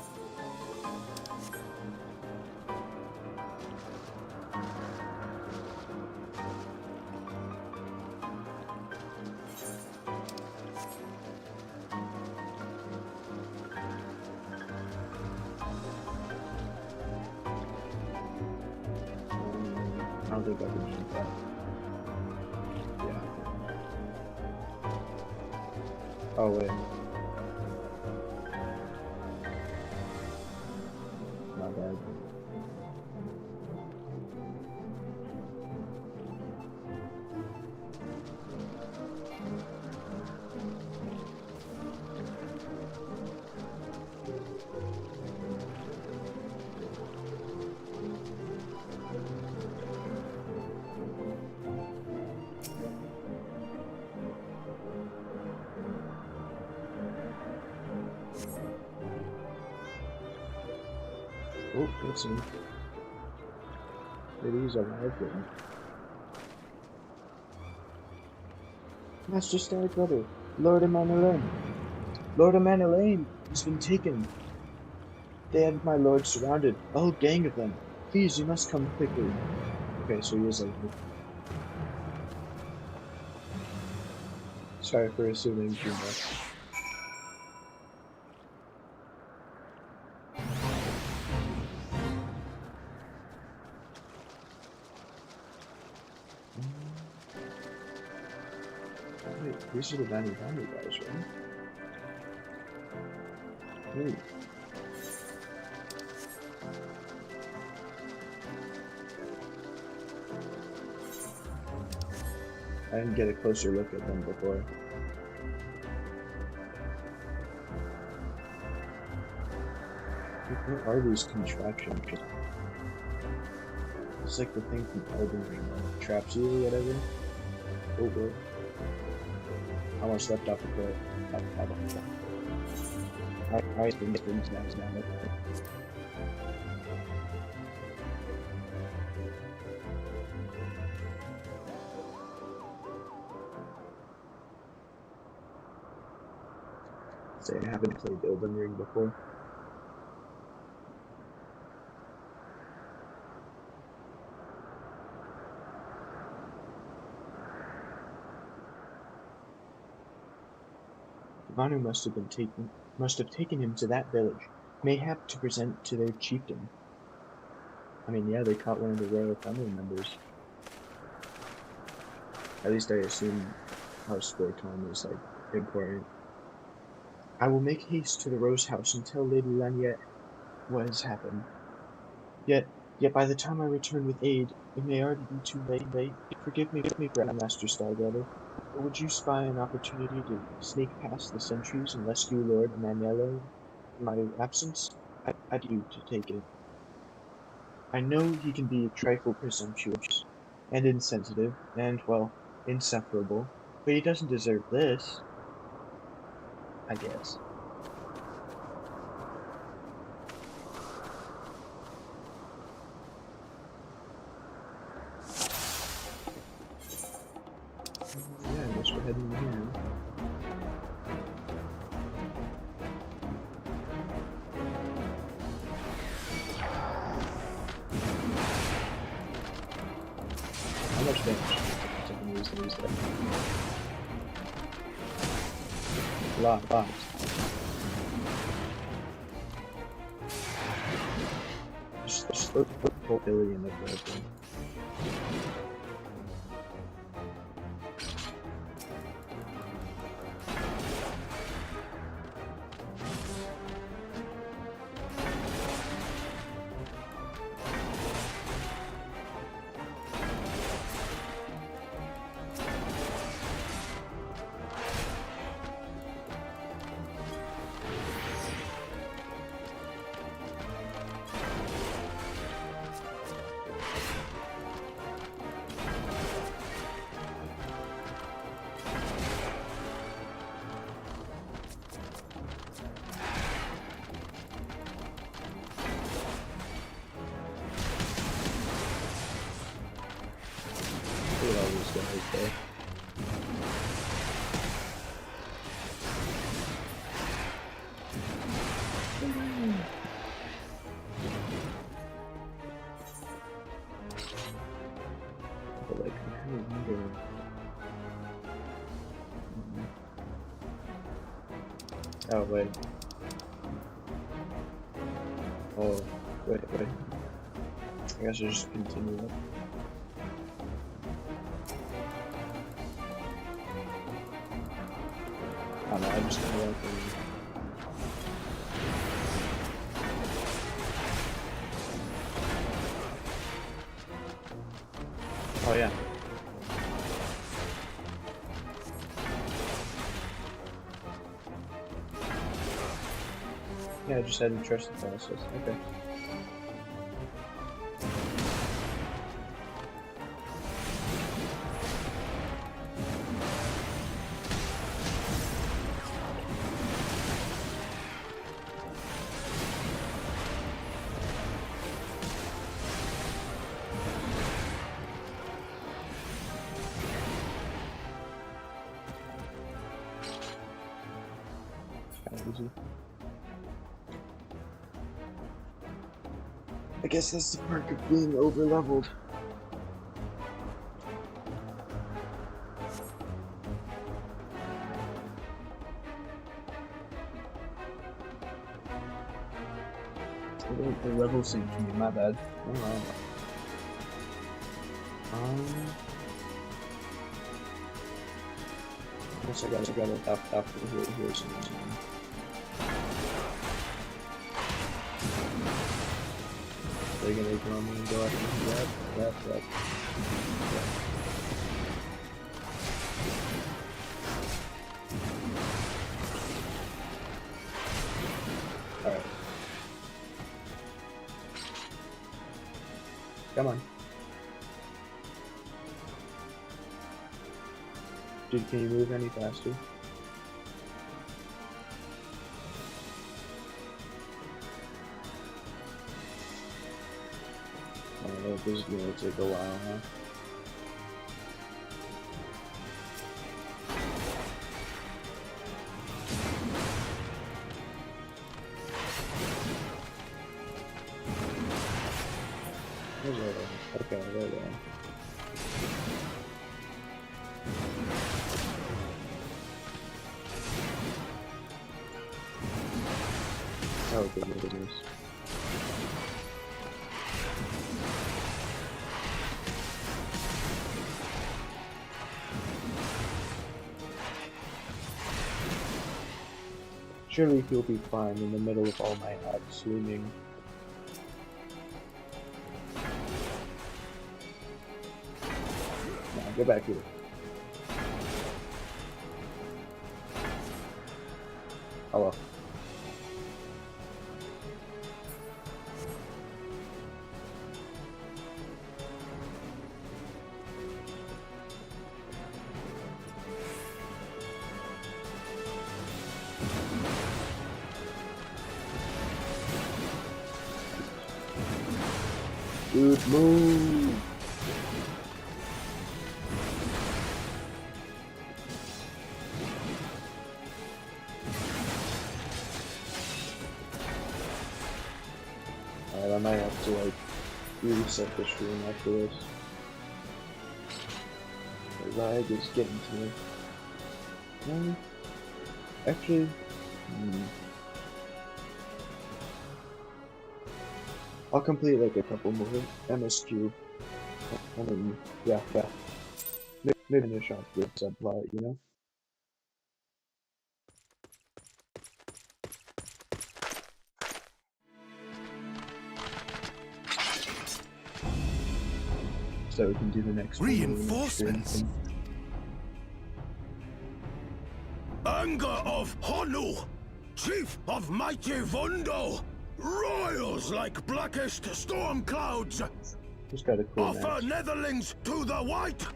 I don't think I can shoot that. Yeah. Oh wait. Not bad. Oh, let's see. It is a live one. Master Stark Brother, Lord Emanuel. Lord Emanuel has been taken. They have my lord surrounded, a whole gang of them. Please, you must come quickly. Okay, so he is like... Sorry for assuming too much. these are the bounty guys, right? Ooh. I didn't get a closer look at them before. What are these contraptions? It's like the thing from Elden Ring that traps you or whatever. Oh, whoa. Almost left off the cliff. I think things now. Say I haven't played Elden Ring before. Vanu must have taken him to that village, mayhap to present to their chieftain. I mean, yeah, they caught one of the royal family members. At least I assume House Borton is like important. I will make haste to the Rose House and tell Lady Lanyet what has happened. Yet by the time I return with aid, it may already be too late. Forgive me, Grandmaster Starbrother. But would you spy an opportunity to sneak past the sentries and rescue Lord Maniello in my absence? I'd you to take it. I know he can be a trifle presumptuous, and insensitive, and, well, insufferable, but he doesn't deserve this, I guess. Yeah, I guess we're heading here. How much damage? I can use that. A lot. Just look for Billy in the first one. Look at all these guys there. But like, I'm kind of wondering. Oh wait. Oh wait. I guess I'll just continue up. I don't know, I just kind of like them. Oh yeah. Yeah, I just had to trust the process. Okay. Easy. I guess that's the perk of being over-leveled. The level seemed to me, my bad. Yes, I got it after here soon. They're gonna ignore me and go after me. Yep. Alright. Come on. Dude, can you move any faster? Oh, this is gonna take a while, huh? Where's that? Okay, there they are. Oh goodness. Surely he'll be fine in the middle of all my acts looming. Now get back here. Hello. Dude, move! Alright, I might have to like reset this room after this. The lag is getting to me. No? Actually, I'll complete like a couple more MSQ, and then yeah, maybe finish off this subplot, you know. So we can do the next reinforcements. Anger of Honu, chief of mighty Vundo, royals like blackest storm clouds. Just got a cool Offer match. netherlings to the white.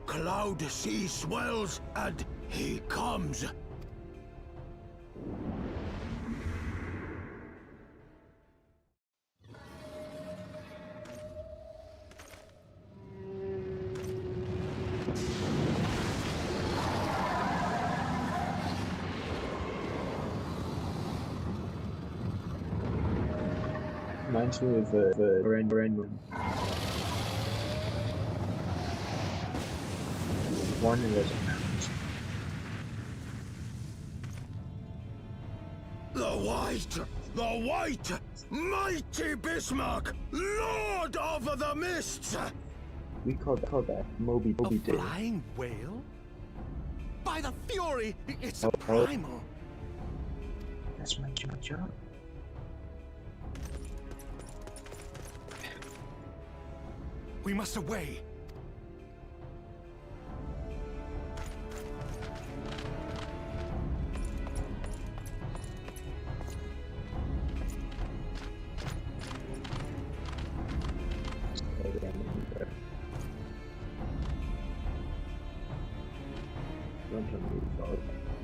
Cloud sea swells and he comes. Reminds me of the referendum. One of those mountains. The white, mighty Bismarck, lord of the mists. We call that Moby A Day. flying whale? By the fury, it's a Oh. primal. That's my job. We must away.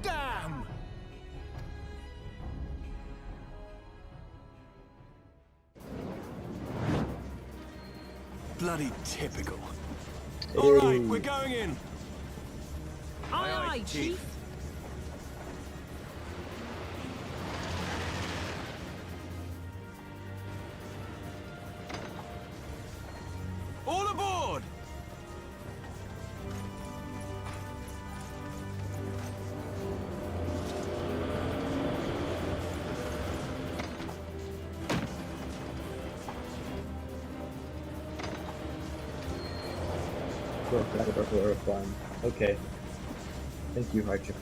Damn! Bloody typical. All right, we're going in. Aye, Chief. All aboard! Horrifying. Okay. Thank you, Hardship.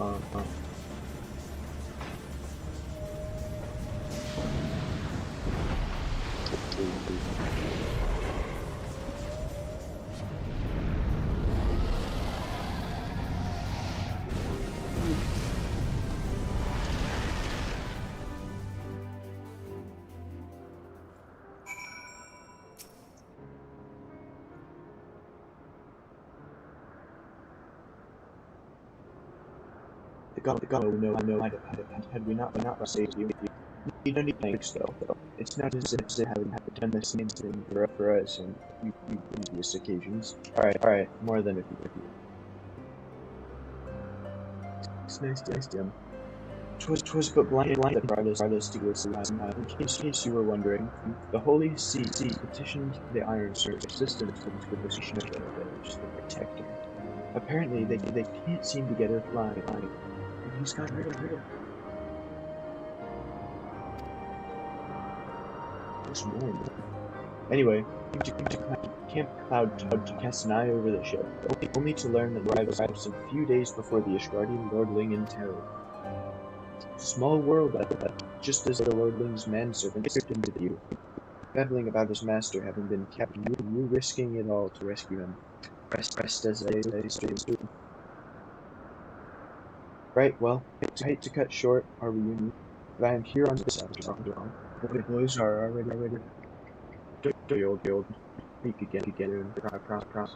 The God, I know, might have had we not saved you. You don't need thanks, though. It's not as if they haven't done the same thing for us on previous occasions. Alright, more than a few. It's nice to him. 'Twas but blind that brought us to this last night. In case you were wondering, the Holy See petitioned the Iron Sword assistance with the Station of the Protector. Apparently, they can't seem to get her flying. He's got rid of her. Anyway, Camp Cloud to cast an eye over the ship, only to learn that the arrival was a few days before the Ishgardian lordling in terror. Small world, just as the lordling's manservant stepped into view, babbling about his master having been captured, you risking it all to rescue him. Rest as they do. Right, well, I hate to cut short our reunion, but I am here on this side. The boys are already the old we could get together and cross.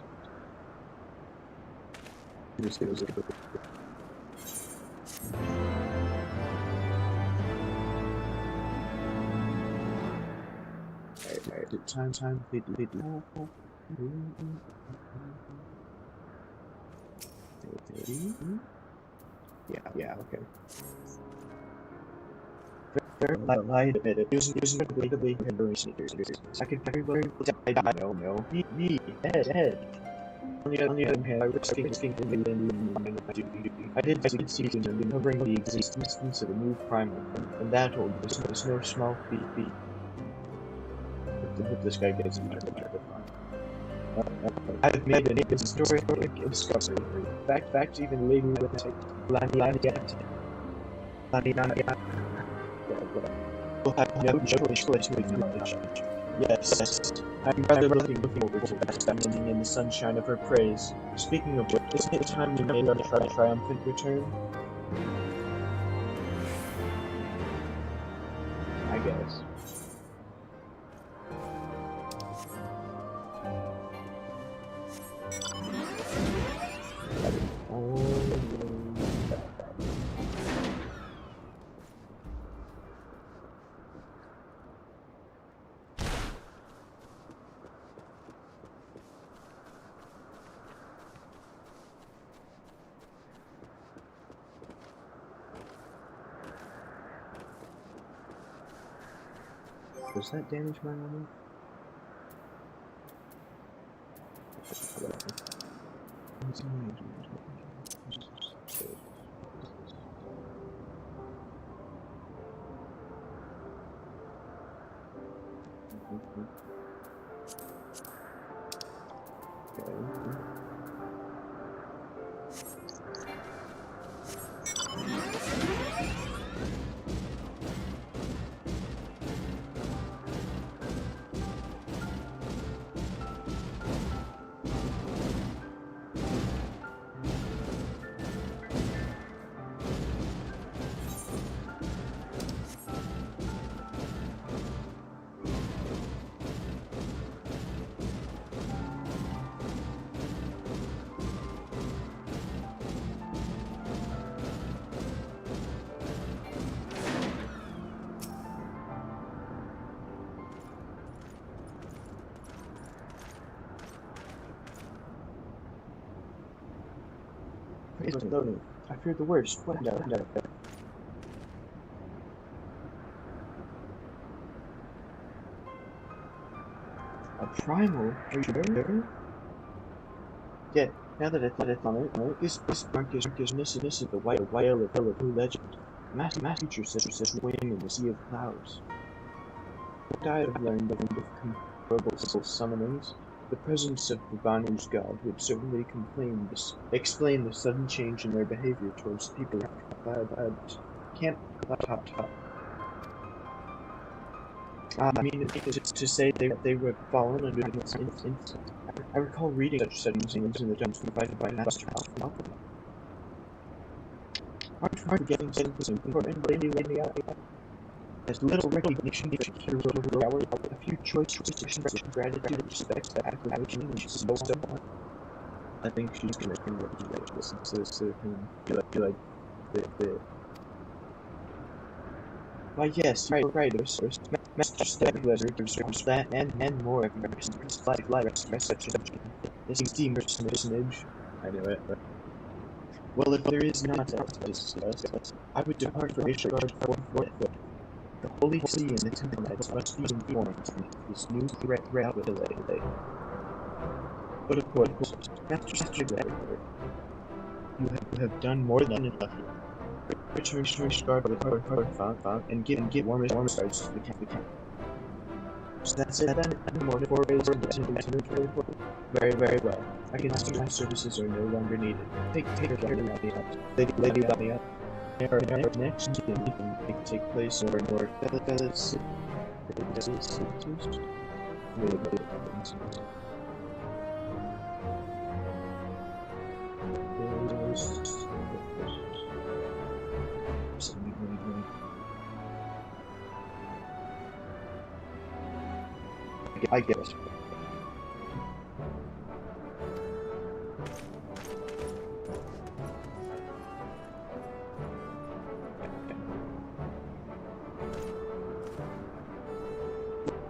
Alright, time, Yeah, okay. Lie admitted. Using believably very sneakers. I could everybody no. Me, Ed. On the other hand, I was thinking I did see him covering the existence of a new primal, and that old was no small feat. I hope this guy gets better. I've made an historic discovery. Fact, even lady with will have no choice to acknowledge. Yes, I'm rather looking forward to basking in the sunshine of her praise. Speaking of which, isn't it time we made our triumphant return? I guess. Does that damage my armor? Praise the Lord. I feared the worst. What happened? A primal? Are you sure? Yeah, now that I thought on it, this mark is the whale of Blue Legend. Master creature says wing in the sea of clouds. What I have learned of comparable summonings, The presence of the Ban Ishgard would certainly explain the sudden change in their behavior towards people but can't top. I mean, to say they were fallen under its influence. I recall reading such things in the times provided by Master Alpha. Aren't forgetting something important lately out. As little recognition for a few choice decisions of gratitude, respect, acclamation, and so on. I think she's gonna listen to this and be like the why yes, right, Master Stagletter gives that and more of your life such as this esteemed personage. I know it. Well, if there is not to discuss, I would depart for Ishgard forthwith. The Holy See and the Temple Knights must be informed of this new threat with delay. But of course, Master Stagletter, you have done more than enough. Return to Ishgard with her and give warmest regards to the camp. So that's it then. More forays into territory. Very well. I can see my services are no longer needed. Take care of the Lady Valley. Our next meeting can take place or more fellas. I get it.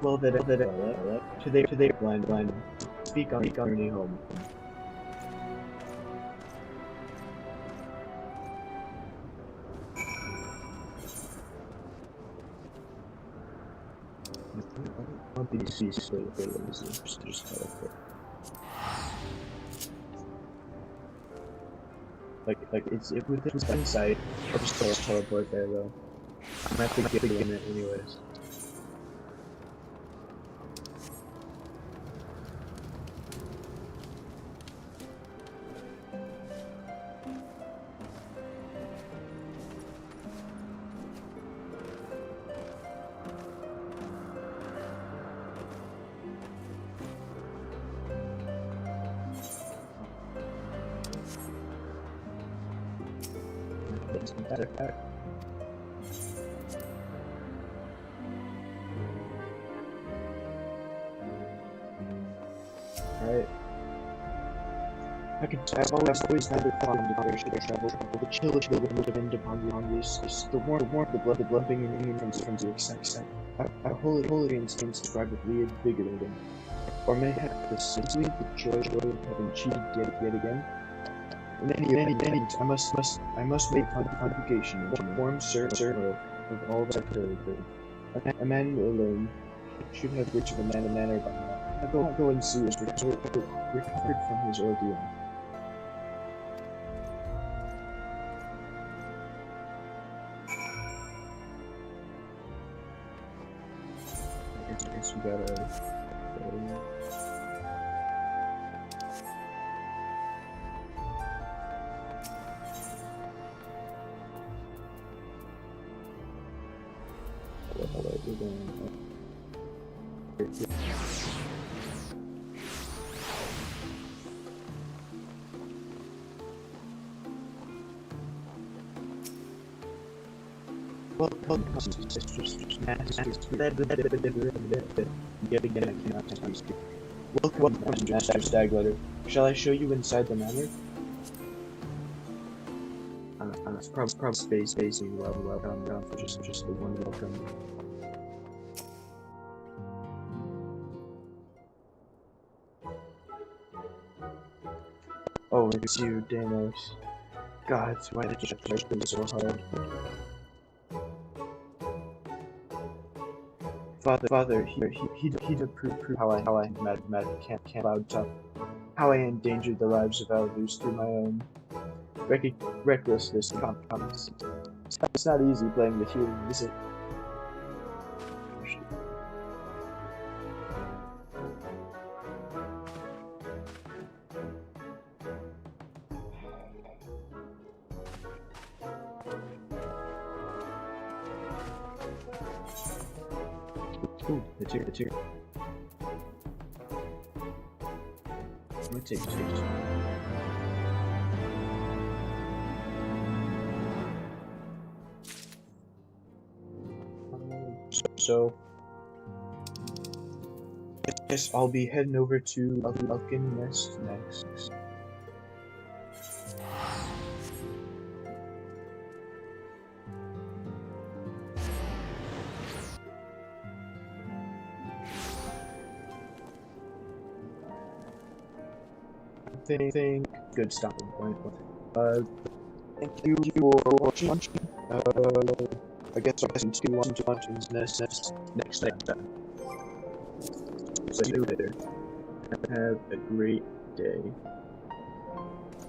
Well, to their blind. Speak on journey home. I want these just teleport. Like it with this inside. I'll just teleport there though. I'm gonna have to get in it anyways. Better. Alright. I've always had the thought of the travel, the chill would depend upon this, the warmth, the blood being immune from the excitement. Our holy instincts describe it reinvigorating. Or mayhap the sweet joy of having cheated yet again. In any event, I must make a convocation and inform Sir of all that occurred. A man alone should have reached the manor by now. I'll go and see his recovered from his ordeal. I guess we gotta. Welcome, Master Stagletter. Shall I show you inside the manor? It's probably spacing welcome down for just the one welcome. Oh, it's you, Danos. God, why did you push me so hard? Father, he did prove how I mad camp loud tough, how I endangered the lives of elders through my own recklessness and confidence. It's not easy playing the hero, is it? Ooh, it's here, it's here. I'm gonna take this. So, yes, I'll be heading over to Elkin Nest next. I think good stopping point. Thank you for watching. I guess I'll see you on to Luncheon's next time. See you later. Have a great day.